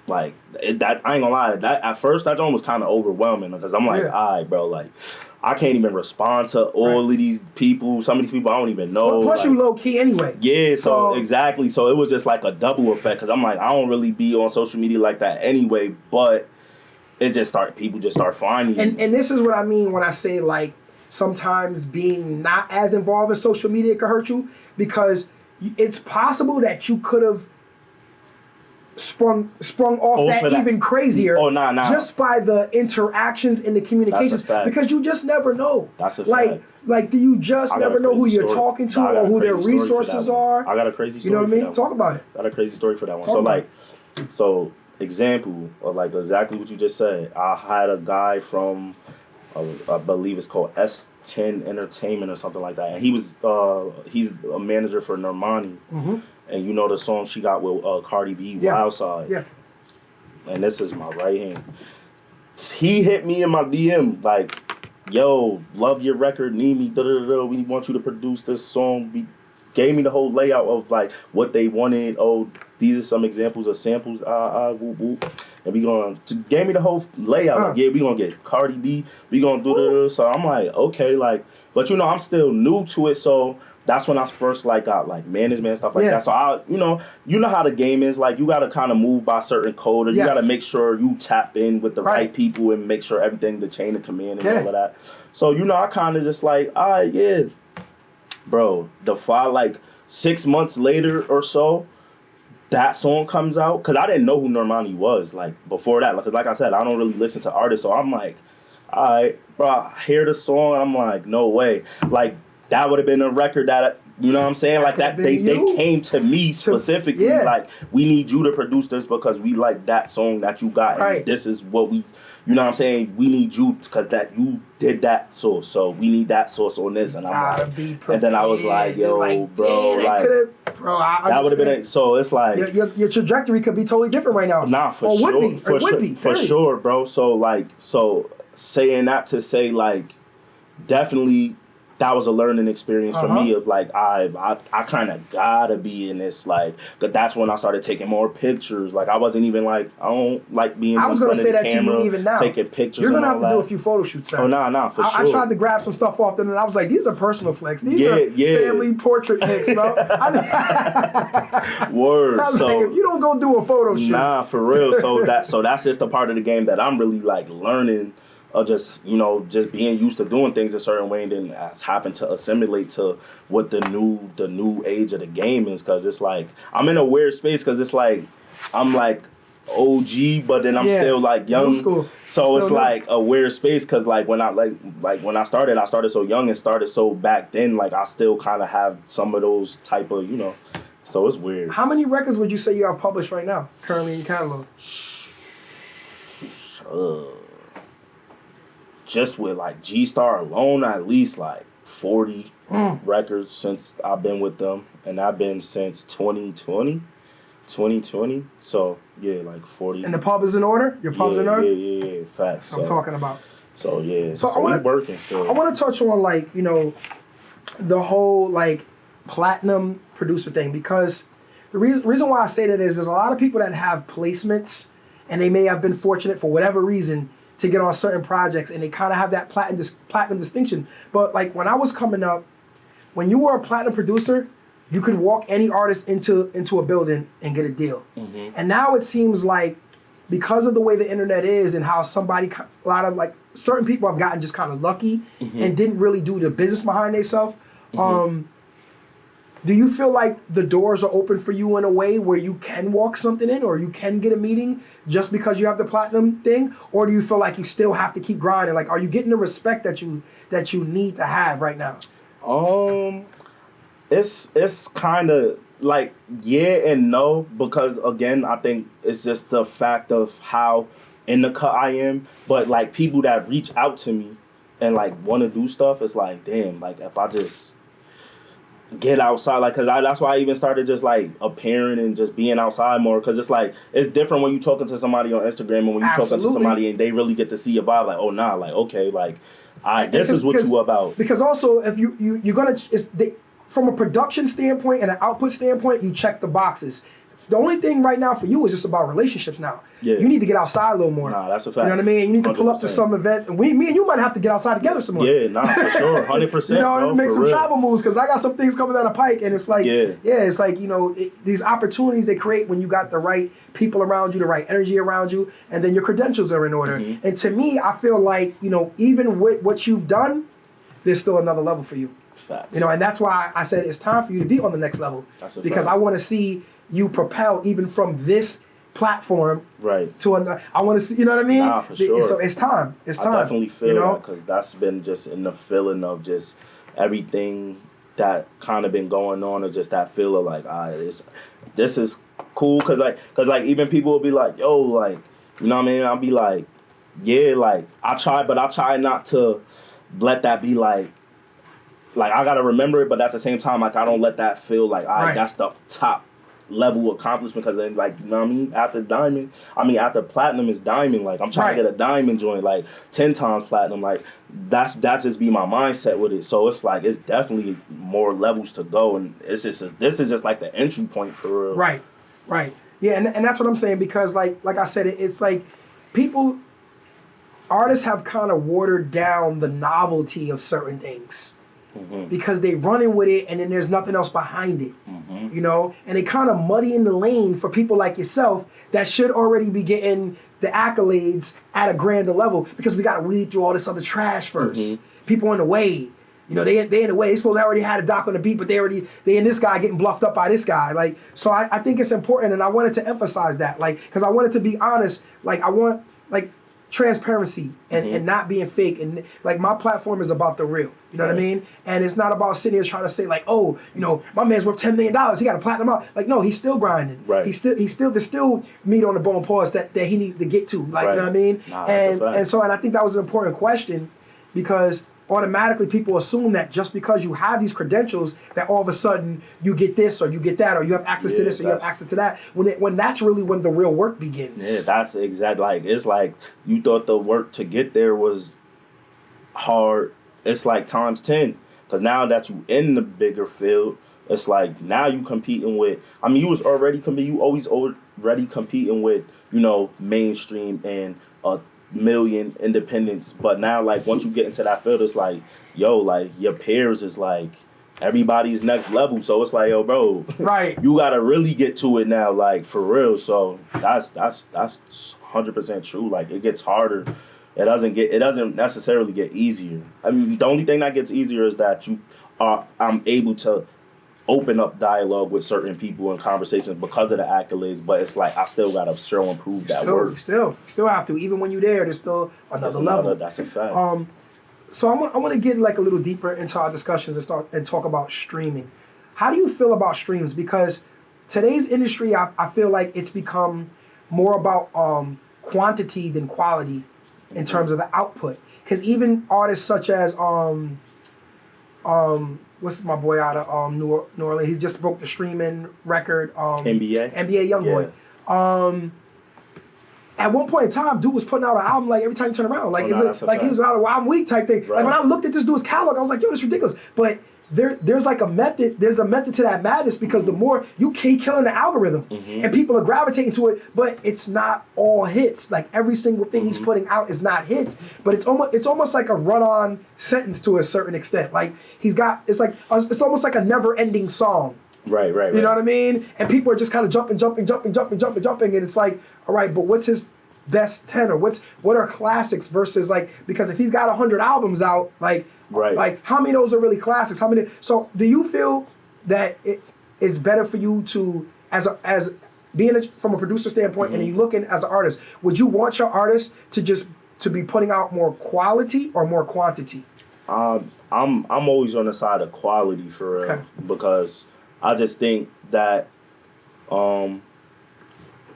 like, that I ain't gonna lie, that at first that joint was kind of overwhelming because I'm like, all right, bro, like, I can't even respond to all of these people. Some of these people I don't even know. Plus, like, you low key anyway. Yeah, so exactly. So it was just like a double effect because I'm like, I don't really be on social media like that anyway. But people just start finding you. And this is what I mean when I say, like, sometimes being not as involved in social media can hurt you, because it's possible that you could have sprung off that even crazier just by the interactions and the communications, because you just never know. That's a fact. Like, do you just never know who you're talking to or who their resources are? I got a crazy story. You know what I mean? Talk about it. I got a crazy story for that one. So example of, like, exactly what you just said. I had a guy from, I believe it's called S10 Entertainment or something like that, and he's a manager for Normani. And you know the song she got with Cardi B, Wild Side. Yeah. And this is my right hand. He hit me in my DM like, yo, love your record, need me, da-da-da-da. We want you to produce this song. We gave me the whole layout of, like, what they wanted. Oh, these are some examples of samples. Whoop, whoop. And gave me the whole layout. Like, yeah, we gonna get Cardi B. We gonna do this. So I'm like, okay, like, but, you know, I'm still new to it, so that's when I first, like, got, like, management and stuff like that. So you know how the game is. Like, you got to kind of move by certain code, or you got to make sure you tap in with the right people and make sure everything, the chain of command and all of that. So, you know, I kind of just like, all right, yeah, bro, like 6 months later or so, that song comes out, because I didn't know who Normani was, like, before that. Because, like I said, I don't really listen to artists, so I'm like, all right, bro, I hear the song, and I'm like, no way. Like, that would have been a record that, you know what I'm saying? Like, that they came to me specifically, like, we need you to produce this because we like that song that you got, and this is what we, you know what I'm saying? We need you because that you did that source, so we need that source on this, and I'm like, and then I was like, yo, like, bro, like, that would have been so it's like your trajectory could be totally different right now. Nah, for sure, for sure, bro. So like, so saying that to say like, definitely. That was a learning experience for me of like, I kind of gotta be in this, like, cause that's when I started taking more pictures. Like, I wasn't even like, I don't like being in front of the camera, to you even now. Taking pictures. You're gonna have to do a few photo shoots, sir. Oh, nah, for sure. I tried to grab some stuff off them and I was like, these are personal flicks. These are family portrait pics, bro. Word. I was like, if you don't go do a photo shoot. Nah, for real. So that's just a part of the game that I'm really like learning. Of just, you know, just being used to doing things a certain way and then having to assimilate to what the new age of the game is. Because it's like, I'm in a weird space because it's like, I'm like OG, but then I'm still like young. So still it's like a weird space because like when I when I started so young and started so back then, like I still kind of have some of those type of, you know, so it's weird. How many records would you say you have published right now, currently in your catalog? Just with like G-Star alone, at least like 40 records since I've been with them. And I've been since 2020. So, yeah, like 40. And the pub is in order? Your pub's in order? Yeah, facts. I'm talking about. So, yeah. So we're working still. I want to touch on, like, you know, the whole, like, platinum producer thing. Because the reason why I say that is there's a lot of people that have placements and they may have been fortunate for whatever reason to get on certain projects, and they kind of have that platinum distinction. But like when I was coming up, when you were a platinum producer, you could walk any artist into a building and get a deal. And now it seems like because of the way the internet is and how a lot of like certain people have gotten just kind of lucky and didn't really do the business behind themselves. Do you feel like the doors are open for you in a way where you can walk something in or you can get a meeting just because you have the platinum thing? Or do you feel like you still have to keep grinding? Like, are you getting the respect that you need to have right now? It's kind of like, yeah and no, because again, I think it's just the fact of how in the cut I am. But like people that reach out to me and like want to do stuff, it's like, damn, like if I just get outside, like, cause that's why I even started just like appearing and just being outside more, cause it's like it's different when you talking to somebody on Instagram and when you talking to somebody and they really get to see your vibe, like, oh nah, like okay, like this is what you about. Because also if you're gonna from a production standpoint and an output standpoint, you check the boxes. The only thing right now for you is just about relationships now. Yeah. You need to get outside a little more. Nah, that's a fact. You know what I mean? You need to pull up to some events. And me and you might have to get outside together some more. Yeah, nah, for sure. 100%. You know, bro, make some real. travel moves because I got some things coming down the pike. And it's like, it's like, you know, these opportunities they create when you got the right people around you, the right energy around you, and then your credentials are in order. And to me, I feel like, you know, even with what you've done, there's still another level for you. Facts. You know, and that's why I said it's time for you to be on the next level. Because I want to see you propel even from this platform to another. I want to see, you know what I mean? Nah, for sure. So it's time. It's time. I definitely feel that because that's been just in the feeling of just everything that kind of been going on, or just that feel of like, this is cool. Cause like even people will be like, yo, like, you know what I mean? I'll be like, yeah, like I try not to let that be like I gotta remember it, but at the same time, like I don't let that feel like that's the top level accomplishment, because then, like, you know what I mean, after platinum is diamond. Like I'm trying to get a diamond joint, like 10 times platinum. Like that's just be my mindset with it. So it's like it's definitely more levels to go, and it's just this is just like the entry point for real. Right. Yeah, and that's what I'm saying, because like I said, it's like artists have kind of watered down the novelty of certain things. Because they running with it and then there's nothing else behind it, you know? And they kind of muddy in the lane for people like yourself that should already be getting the accolades at a grander level, because we got to weed through all this other trash first. People in the way, You know, they in the way. They supposed to already had a doc on the beat, but they in this guy getting bluffed up by this guy. Like, so I think it's important, and I wanted to emphasize that, like, because I wanted to be honest. Like, I want like transparency and not being fake, and like my platform is about the real. You know what I mean? And it's not about sitting here trying to say like, oh, you know, my man's worth $10 million. He got to platinum out. Like, no, he's still grinding. Right. He's still there's still meat on the bone pause that he needs to get to. Like, right. You know what I mean? Nah, and I think that was an important question, because automatically people assume that just because you have these credentials that all of a sudden you get this or you get that or you have access to this or you have access to that, when that's really when the real work begins. Yeah, that's exactly, like, it's like you thought the work to get there was hard. It's like times 10, because now that you in the bigger field, it's like now you competing with, I mean, you was already competing, you always already competing with, you know, mainstream and million independents, but now like once you get into that field, it's like, yo, like your peers is like everybody's next level, so it's like, yo, bro, right, you gotta really get to it now, like for real. So that's 100% true. Like it gets harder. It doesn't necessarily get easier. I mean, the only thing that gets easier is that I'm able to open up dialogue with certain people and conversations because of the accolades, but it's like I still gotta show and prove that work. You still have to. Even when you're there, there's still another level. That's a fact. So I want to get like a little deeper into our discussions and talk about streaming. How do you feel about streams? Because today's industry, I feel like it's become more about quantity than quality in terms of the output. Because even artists such as what's my boy out of New Orleans? He just broke the streaming record. NBA YoungBoy. At one point in time, dude was putting out an album like every time you turn around. Like, he was out of Wild Week type thing. Right. Like when I looked at this dude's catalog, I was like, yo, this is ridiculous. But there's like a method. There's a method to that madness, because the more you keep killing the algorithm, and people are gravitating to it, but it's not all hits. Like every single thing he's putting out is not hits, but it's almost like a run-on sentence to a certain extent. Like it's almost like a never-ending song. Right. You know what I mean? And people are just kind of jumping, and it's like, all right, but what's his best 10 or what are classics versus like, because if he's got 100 albums out, like. Right. Like, how many of those are really classics? How many? So, do you feel that it is better for you to, as being from a producer standpoint, and you looking as an artist, would you want your artist to be putting out more quality or more quantity? I'm always on the side of quality for real, because I just think that,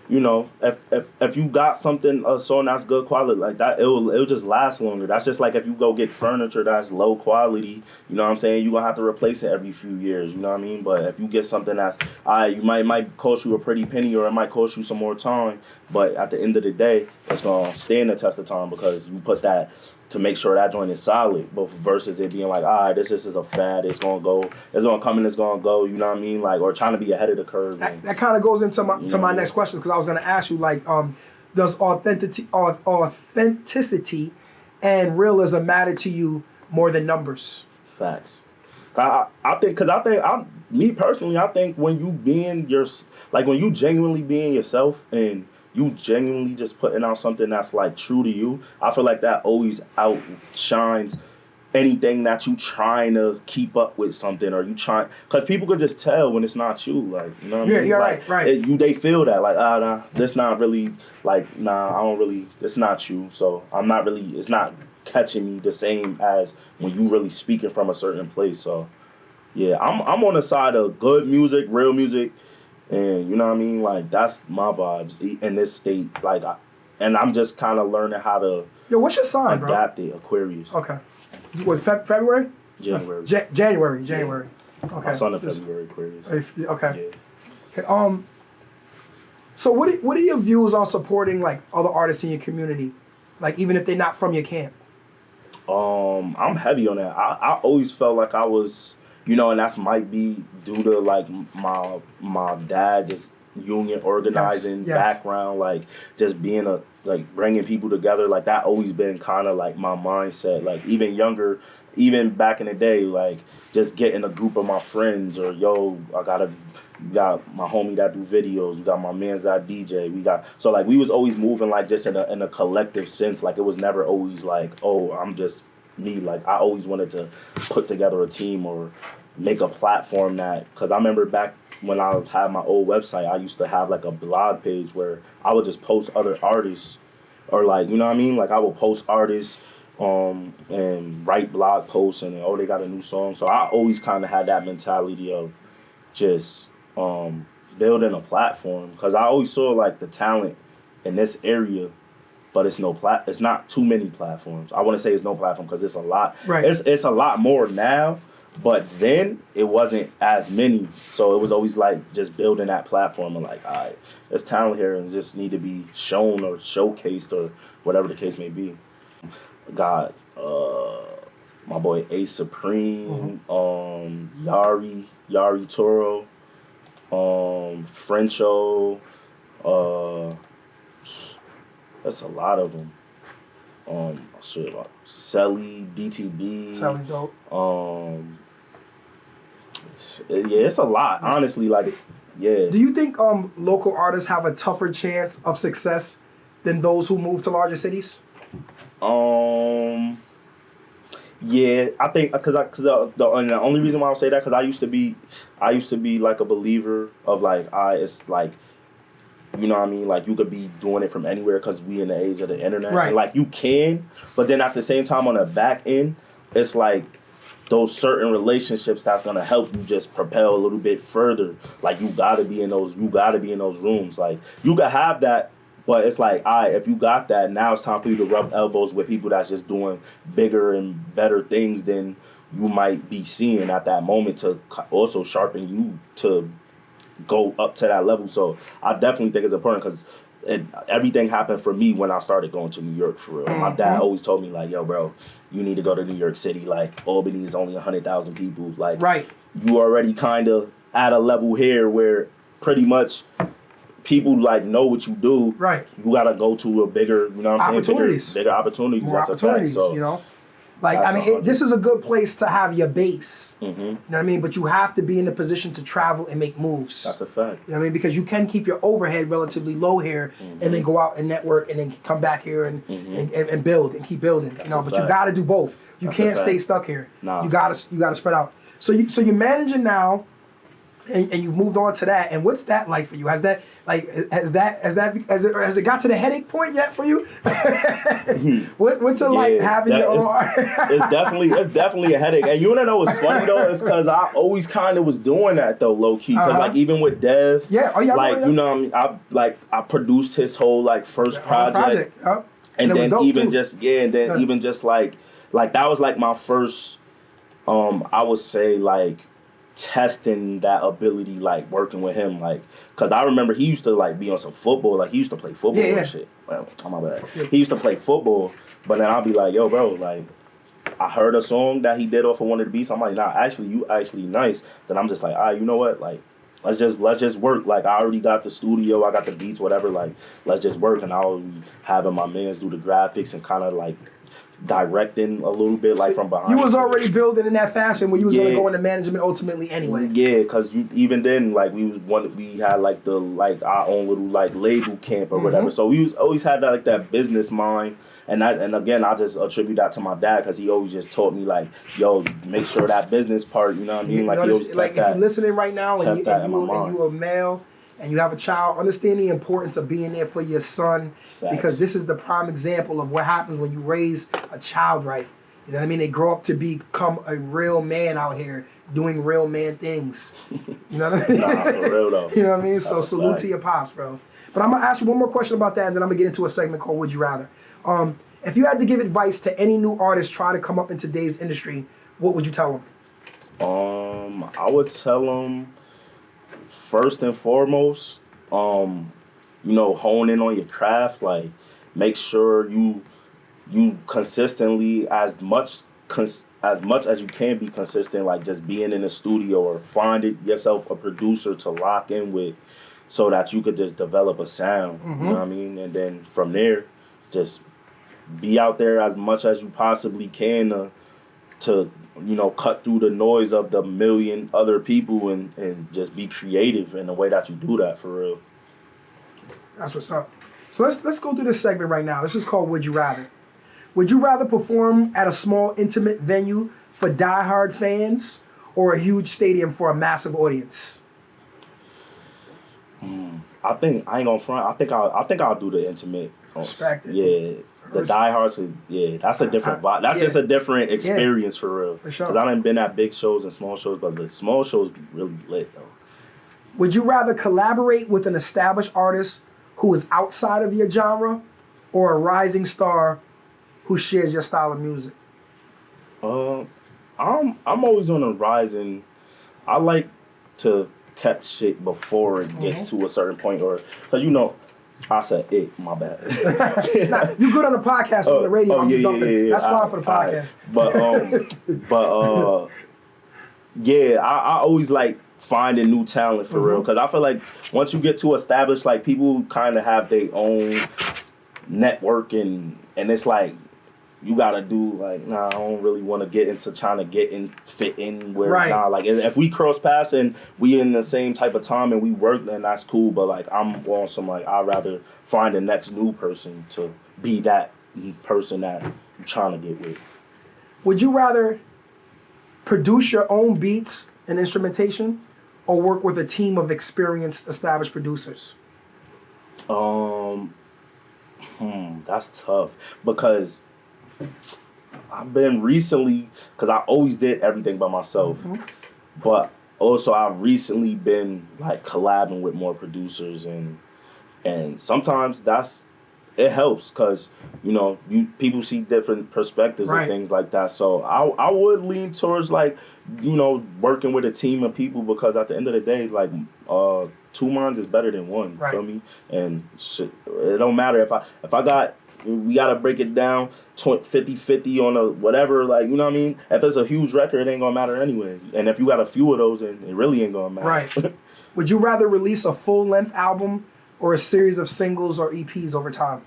you know, if you got a song that's good quality like that, it'll just last longer. That's just like if you go get furniture that's low quality, you know what I'm saying? You're gonna have to replace it every few years, you know what I mean? But if you get something that's, you might cost you a pretty penny, or it might cost you some more time, but at the end of the day, it's gonna stand the test of time because you put that to make sure that joint is solid, but versus it being like, all right, this is a fad, it's gonna come and it's gonna go, you know what I mean? Like, or trying to be ahead of the curve. That kind of goes into my next question, because I was gonna ask you, like, does authenticity and realism matter to you more than numbers? Facts. I think me personally, I think when you when you genuinely being yourself and you genuinely just putting out something that's like true to you, I feel like that always outshines anything that you trying to keep up with something, or you trying, because people could just tell when it's not you, like, you know what I mean? You're like, right. They feel that, like, nah, this not really, like, nah, I don't really, it's not you, so it's not catching me the same as when you really speaking from a certain place. So yeah, I'm on the side of good music, real music. And you know what I mean? Like, that's my vibes in this state. Like, and I'm just kind of learning how to. Yo, what's your sign, adapt it. Aquarius. Okay. What, February? January. January. Yeah. Okay. My son in February, Aquarius. Okay. Yeah. Okay. So what are your views on supporting like other artists in your community, like even if they're not from your camp? I'm heavy on that. I always felt like I was. You know, and that's might be due to like my dad just union organizing background, like just being bringing people together. Like that always been kind of like my mindset. Like even back in the day, like just getting a group of my friends, or yo, we got my homie that do videos, we got my mans that DJ, we was always moving like just in a collective sense. Like it was never always like, oh, I'm just me. Like, I always wanted to put together a team or make a platform that, because I remember back when I had my old website, I used to have like a blog page where I would just post other artists, or like, you know what I mean? Like, I would post artists and write blog posts and oh, they got a new song. So I always kind of had that mentality of just building a platform, because I always saw like the talent in this area, but it's not too many platforms. I want to say it's no platform because it's a lot. Right. It's a lot more now, but then it wasn't as many. So it was always like just building that platform and like, all right, there's talent here and just need to be shown or showcased or whatever the case may be. Got my boy Ace Supreme, Yari Toro, Frencho, that's a lot of them. Shit, like Selly, DTB. Sally's dope. It's a lot, honestly. Like, yeah. Do you think local artists have a tougher chance of success than those who move to larger cities? Yeah, I think because the only reason why I say that, because I used to be like a believer of like, it's like, you know what I mean, like you could be doing it from anywhere because we in the age of the internet, right? And like you can, but then at the same time on the back end, it's like those certain relationships that's gonna help you just propel a little bit further. Like you gotta be in those rooms. Like you could have that. But it's like, all right, if you got that, now it's time for you to rub elbows with people that's just doing bigger and better things than you might be seeing at that moment to also sharpen you to go up to that level. So I definitely think it's important because everything happened for me when I started going to New York, for real. My dad always told me, like, yo, bro, you need to go to New York City. Like, Albany is only 100,000 people. Like, right. You already kind of at a level here where pretty much people like know what you do. Right. You gotta go to a bigger, you know what I'm saying? Bigger opportunities. More that's opportunities, a fact. So, you know? Like, I mean, this is a good place to have your base. Mm-hmm. You know what I mean? But you have to be in a position to travel and make moves. That's a fact. You know what I mean? Because you can keep your overhead relatively low here and then go out and network and then come back here and build and keep building. That's you know, but you gotta do both. You can't stay stuck here. Nah. You gotta spread out. So you're managing now. And you've moved on to that, and what's that like for you? Has it got to the headache point yet for you? What's it like having your own? It's definitely a headache. And you wanna know what's funny though? It's because I always kind of was doing that though, low key. Because like even with Dev, you know what I mean? I produced his whole like first project. Yep. And then even just like that was like my first I would say like testing that ability, like working with him, like, cause I remember he used to like be on some football, like he used to play football and shit. Well, my bad. Yeah. He used to play football, but then I'll be like, yo, bro, like, I heard a song that he did off of one of the beats. I'm like, nah, actually, you actually nice. Then I'm just like, all right, you know what, like, let's just work. Like, I already got the studio, I got the beats, whatever. Like, let's just work, and I'll be having my mans do the graphics and kind of like directing a little bit, like from behind. You was already building in that fashion where you was going to go into management ultimately anyway. Yeah, because even then, like we had like our own little like label camp or whatever. So we always had that like that business mind, and again I just attribute that to my dad because he always just taught me like, yo, make sure that business part, you know what I mean? Like he always like if you're listening right now and you're a male and you have a child, understand the importance of being there for your son. Facts. Because this is the prime example of what happens when you raise a child right. You know what I mean? They grow up to become a real man out here doing real man things. You know what I mean? Nah, for real though. You know what I mean? So salute to your pops, bro. But I'm going to ask you one more question about that, and then I'm going to get into a segment called Would You Rather. If you had to give advice to any new artist trying to come up in today's industry, what would you tell them? I would tell them, first and foremost, hone in on your craft. Like, make sure you consistently, as much as you can be consistent, like just being in the studio or find yourself a producer to lock in with so that you could just develop a sound, you know what I mean? And then from there, just be out there as much as you possibly can to cut through the noise of the million other people and just be creative in the way that you do that, for real. That's what's up. So let's go through this segment right now. This is called Would You Rather. Would you rather perform at a small, intimate venue for diehard fans or a huge stadium for a massive audience? I think I ain't gonna front. I think I'll do the intimate. Respect it. Yeah, the diehards. Yeah, that's a different vibe. That's just a different experience for real. For sure. Cause I done been at big shows and small shows, but the small shows be really lit though. Would you rather collaborate with an established artist who is outside of your genre or a rising star who shares your style of music? I'm always on a rising. I like to catch shit before it get to a certain point, or cause I said it. My bad. Nah, you good on the podcast, but on the radio, I'm just dumping. That's fine for the podcast. But yeah, I always like finding new talent for real, because I feel like once you get to establish, like people kind of have their own network, and it's like you gotta do like, nah, I don't really want to get into trying to fit in where nah, like if we cross paths and we in the same type of time and we work, then that's cool. But like I'm on some like I'd rather find the next new person to be that person that I'm trying to get with. Would you rather produce your own beats and instrumentation or work with a team of experienced, established producers? That's tough because I've been recently, because I always did everything by myself, but also I've recently been like collabing with more producers, and sometimes it helps because people see different perspectives and things like that. So I would lean towards like working with a team of people, because at the end of the day, like two minds is better than one. Feel me? And shit, it don't matter if we gotta break it down 50-50 on a whatever, like, you know what I mean? If it's a huge record, it ain't gonna matter anyway. And if you got a few of those, then it really ain't gonna matter. Right. Would you rather release a full-length album or a series of singles or EPs over time?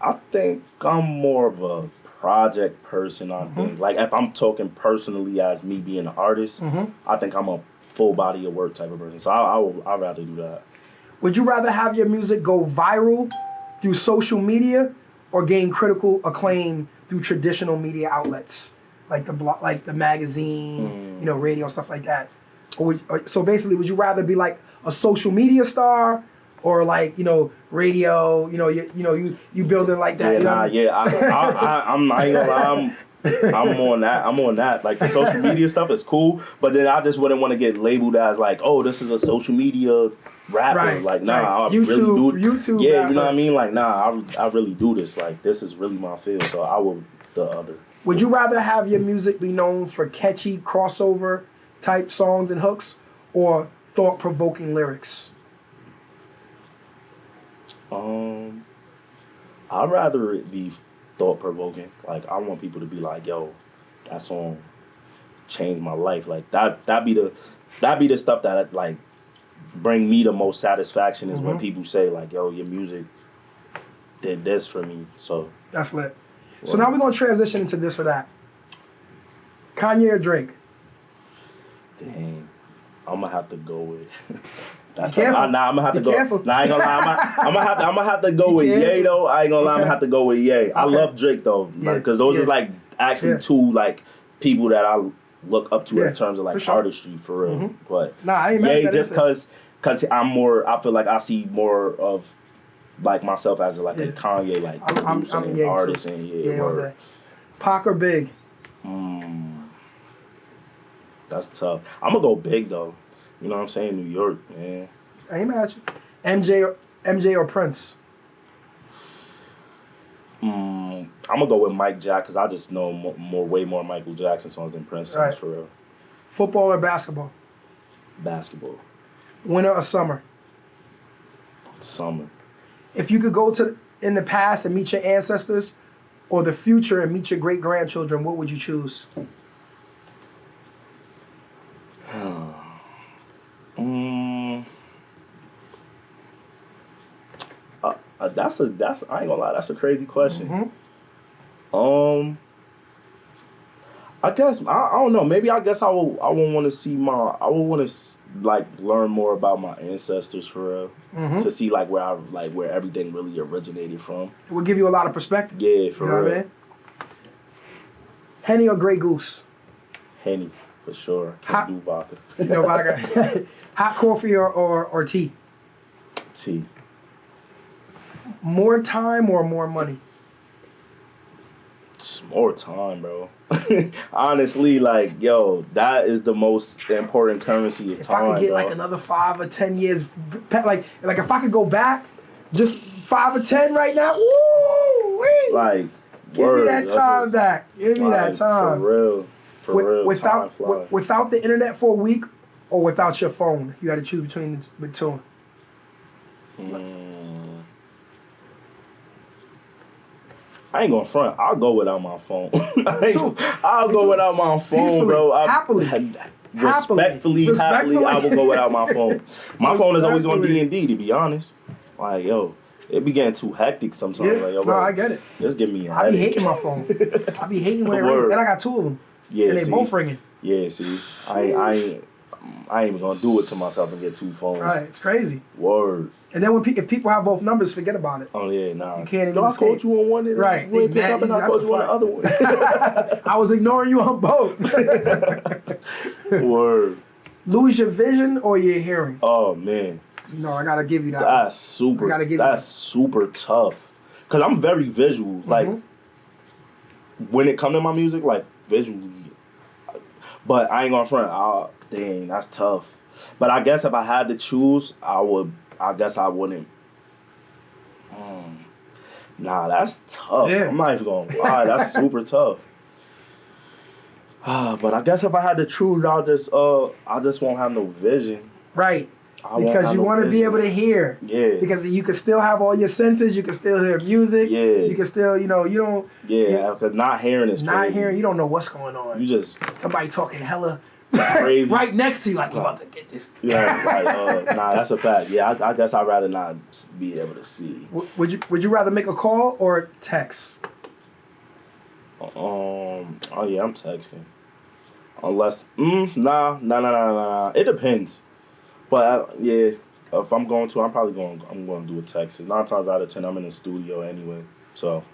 I think I'm more of a project person. I think, like, if I'm talking personally as me being an artist, I think I'm a full body of work type of person. So I'd rather do that. Would you rather have your music go viral through social media or gain critical acclaim through traditional media outlets like the magazine, radio, stuff like that? So basically, would you rather be like a social media star or like radio? You building like that? I'm not even gonna lie. I'm on that. Like the social media stuff is cool, but then I just wouldn't want to get labeled as like, oh, this is a social media rapper. Like, nah, I really do. YouTube. Yeah, rapper. you know what I mean. Like, nah, I really do this. Like, this is really my field. So I would the other. Would you rather have your music be known for catchy crossover type songs and hooks, or thought-provoking lyrics? I'd rather it be thought-provoking. Like, I want people to be like, yo, that song changed my life. Like, that be the stuff that like bring me the most satisfaction, is when people say like, yo, your music did this for me. So that's lit. So now we're gonna transition into this or that. Kanye or Drake? Dang, I'm gonna have to go with. That's I'm gonna have to go. Careful. Nah, I ain't gonna lie. I'm gonna have to go with Ye though. I ain't gonna lie. I'm gonna have to go with Ye. I love Drake though, because those are like actually two like people that I look up to in terms of like artistry for real. But I ain't Ye just because I'm more. I feel like I see more of like myself as like a Kanye like producer and artist too. And Pac or Big? That's tough. I'm gonna go Big though. You know what I'm saying? New York, man. I ain't mad at you. MJ or Prince? I'm gonna go with Mike Jack, because I just know way more Michael Jackson songs than Prince songs for real. Football or basketball? Basketball. Winter or summer? Summer. If you could go in the past and meet your ancestors, or the future and meet your great-grandchildren, what would you choose? That's I ain't gonna lie, that's a crazy question. I guess I don't know. Maybe I guess I would want to see I would want to like learn more about my ancestors for real, to see like where everything really originated from. It will give you a lot of perspective. Yeah, for you know real. What I mean? Henny or Grey Goose? Henny, for sure. Can't do vodka. You know vodka. Hot coffee or tea? Tea. More time or more money? It's more time, bro. Honestly, like, yo, that is the most important currency is if time, I could get bro. like another 5 or 10 years, like if I could go back, just 5 or 10 right now, woo, like, give me that time back. Give me that time. For real. Without the internet for a week, or without your phone, if you had to choose between the two. I ain't gonna front. I'll go without my phone. I'll go without my phone, Peacefully, bro. happily. Respectfully, happily, I will go without my phone. My phone is always on D&D, to be honest. Like, yo, it be getting too hectic sometimes. Yeah, like, yo, no, bro, I get it. Just give me a I be headache. hating my phone. I be hating when it rings. And I got 2 of them. Yeah, and they see? both ringing. Yeah, see, I ain't even gonna do it to myself and get 2 phones. Right, it's crazy. Word. And then if people have both numbers, forget about it. Oh yeah, nah. You can't even I called escape. you on one, and Right, you ain't pick up, and I that's called a you on the fact. other one. I was ignoring you on both. Word. Lose your vision or your hearing? Oh man. No, I gotta give you that. That's super. I gotta give you that's that. super tough. Cause I'm very visual. Like when it come to my music, like visually. But I ain't gonna front. Dang, that's tough. But I guess if I had to choose, I guess I wouldn't. Nah, that's tough. Yeah. I'm not even gonna lie. That's super tough. But I guess if I had to choose, I just won't have no vision. Right. Because you want to be able to hear. Yeah. Because you can still have all your senses. You can still hear music. Yeah. You can still, you don't. Yeah, because not hearing is not crazy. hearing, you don't know what's going on. You just somebody talking hella crazy right next to you, like you about to get this. Yeah, like, nah, that's a fact. Yeah, I guess I'd rather not be able to see. Would you rather make a call or text? Oh yeah, I'm texting. Unless, nah. It depends. But yeah, if I'm going to, I'm going to do a text. 9 times out of 10, I'm in the studio anyway. So,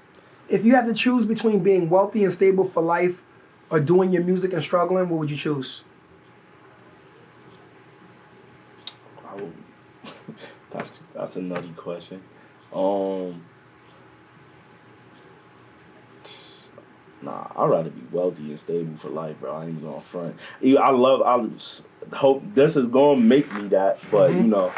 if you had to choose between being wealthy and stable for life, or doing your music and struggling, what would you choose? That's a nutty question. Nah, I'd rather be wealthy and stable for life, bro. I ain't even gonna front. I hope this is gonna make me that, but you know,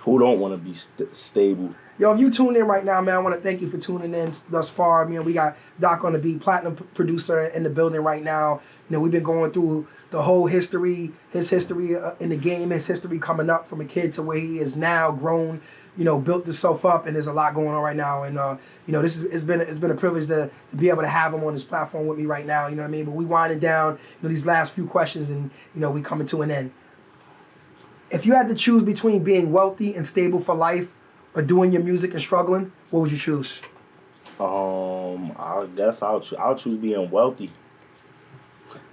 who don't want to be stable? Yo, if you tuned in right now, man, I want to thank you for tuning in thus far. I mean, we got Doc on the beat, platinum producer in the building right now. You know, we've been going through the whole history, his history in the game, his history coming up from a kid to where he is now grown, you know, built himself up, and there's a lot going on right now. And you know, it's been a privilege to be able to have him on this platform with me right now. You know what I mean? But we winding down, you know, these last few questions, and you know, we coming to an end. If you had to choose between being wealthy and stable for life, or doing your music and struggling, what would you choose? I guess I'll choose being wealthy,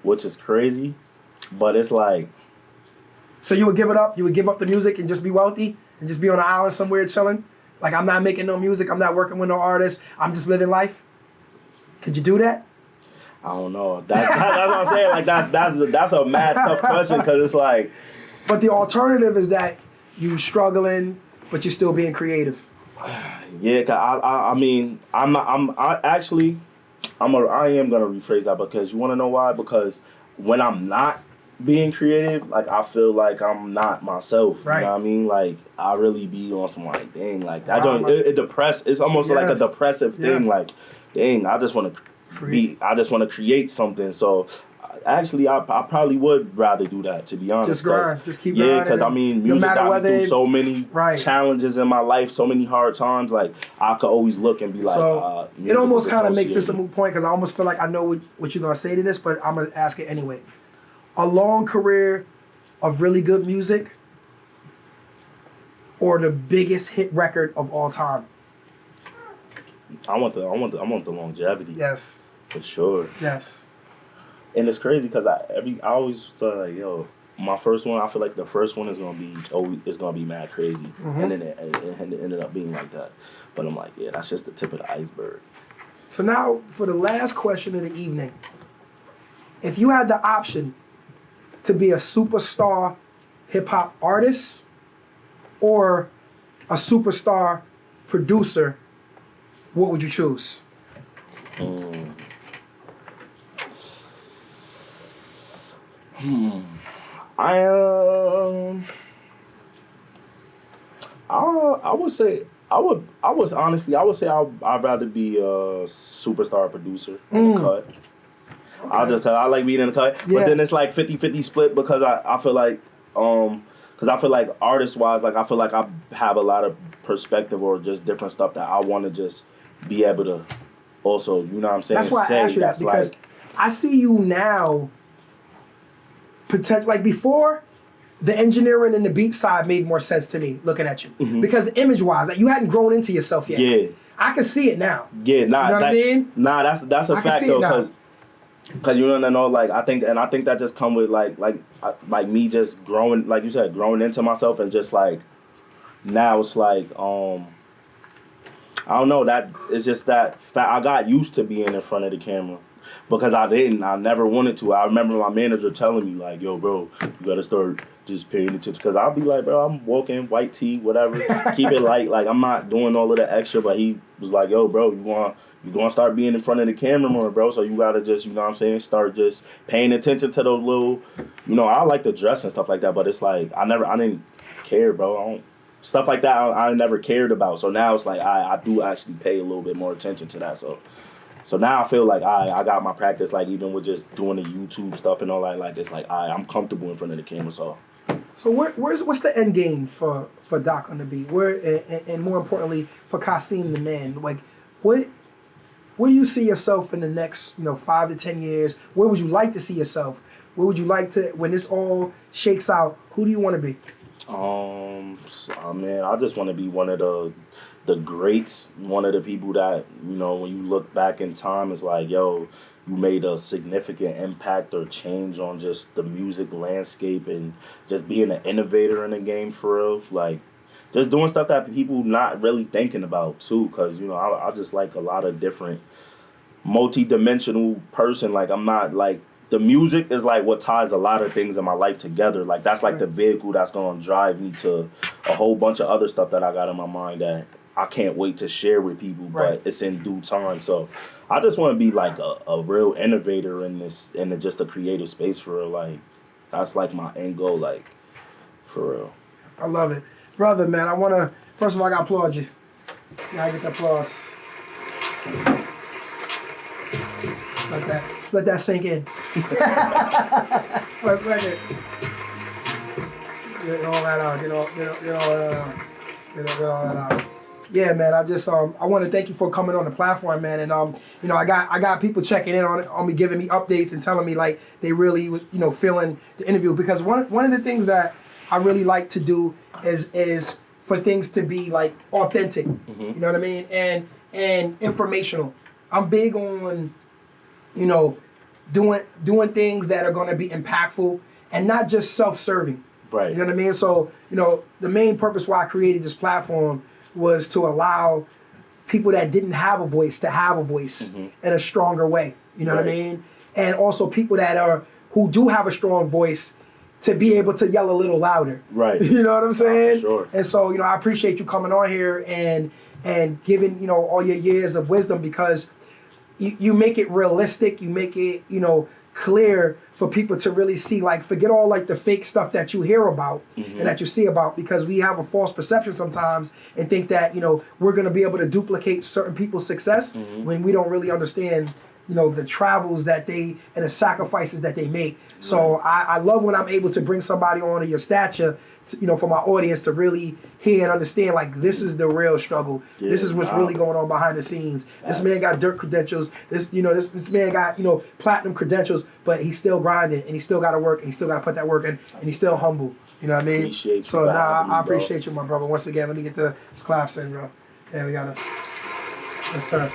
which is crazy, but it's like. So you would give it up? You would give up the music and just be wealthy and just be on an island somewhere chilling? Like, I'm not making no music, I'm not working with no artists, I'm just living life? Could you do that? I don't know. That's what I'm saying. Like that's a mad tough question, because it's like. But the alternative is that you struggling, but you're still being creative. Yeah, cause I mean, I am gonna rephrase that, because you want to know why? Because when I'm not being creative, like, I feel like I'm not myself. Right. You know what I mean? Like, I really be on some like, dang, like that. It's almost like a depressive thing. Like, dang, I just want to create something. So. Actually, I probably would rather do that, to be honest. Just grind, just keep grinding. grinding. Yeah, because I mean, music got me through so many challenges in my life, so many hard times. Like, I could always look and be like, so it almost kind of makes this a moot point, because I almost feel like I know what you're gonna say to this, but I'm gonna ask it anyway. A long career of really good music, or the biggest hit record of all time? I want the longevity. Yes. For sure. Yes. And it's crazy because I always thought like, yo, my first one, I feel like the first one is gonna be mad crazy, and then it ended up being like that. But I'm like, yeah, that's just the tip of the iceberg. So now for the last question of the evening, if you had the option to be a superstar hip hop artist or a superstar producer, what would you choose? I would say I'd rather be a superstar producer in the cut. Okay. Cause I like being in the cut, but then it's like 50-50 split because I feel like artist wise, like I feel like I have a lot of perspective or just different stuff that I want to just be able to also, you know what I'm saying? That's why I asked you that, because I see you now potential, like before, the engineering and the beat side made more sense to me looking at you. Because image wise, like you hadn't grown into yourself yet. Yeah. I can see it now. Yeah, you know what I mean? Nah, that's a fact though, because you know, like I think that just come with like me just growing, like you said, growing into myself, and just like now it's like I don't know, that it's just that I got used to being in front of the camera. Because I never wanted to. I remember my manager telling me like, yo, bro, you gotta start just paying attention. Because I'll be like, bro, I'm walking, white tee, whatever. Keep it light. Like, I'm not doing all of the extra. But he was like, yo, bro, you gonna start being in front of the camera more, bro. So you gotta just, you know what I'm saying, start just paying attention to those little, you know, I like to dress and stuff like that. But it's like, I didn't care, bro. Stuff like that I never cared about. So now it's like, I do actually pay a little bit more attention to that. So now I feel like I got my practice, like even with just doing the YouTube stuff and all that, like it's like I'm comfortable in front of the camera. So what's the end game for Doc on the beat? And more importantly for Kasim the man, like what do you see yourself in the next 5 to 10 years? Where would you like to see yourself? Where would you like to, when this all shakes out? Who do you want to be? Man, I just want to be one of the greats, one of the people that, when you look back in time, it's like, yo, you made a significant impact or change on just the music landscape and just being an innovator in the game for real. Like, just doing stuff that people not really thinking about, too, because, I just like a lot of different multi-dimensional person. Like, I'm not, like, the music is like what ties a lot of things in my life together. Like, that's like the vehicle that's going to drive me to a whole bunch of other stuff that I got in my mind that I can't wait to share with people, but it's in due time. So I just want to be like a real innovator in just a creative space for real. Like, that's like my end goal, like, for real. I love it. Brother, man, first of all, I got to applaud you. Yeah, I get the applause. Just let that sink in. For a second. Get all that out. Get all that out. Yeah, man. I want to thank you for coming on the platform, man. And I got people checking in on me, giving me updates and telling me like they really feeling the interview, because one of the things that I really like to do is for things to be like authentic. Mm-hmm. You know what I mean? And informational. I'm big on doing things that are going to be impactful and not just self-serving. Right. You know what I mean? So, the main purpose why I created this platform was to allow people that didn't have a voice to have a voice in a stronger way. You know what I mean? And also people who do have a strong voice to be able to yell a little louder. Right. You know what I'm saying? Sure. And so, I appreciate you coming on here and giving, all your years of wisdom, because you make it realistic, you make it, clear for people to really see, like, forget all like the fake stuff that you hear about and that you see about, because we have a false perception sometimes and think that, we're going to be able to duplicate certain people's success when we don't really understand, the travels that and the sacrifices that they make. Right. So I love when I'm able to bring somebody on of your stature, for my audience to really hear and understand, like, this is the real struggle. Yeah, this is what's really going on behind the scenes. This man got dirt credentials. This man got, platinum credentials, but he's still grinding and he still got to work and he still got to put that work in, and he's still humble. You know what I mean? Appreciate so I appreciate you, my brother. Once again, let me get the claps in, bro. Yeah, we got to. Yes, sir.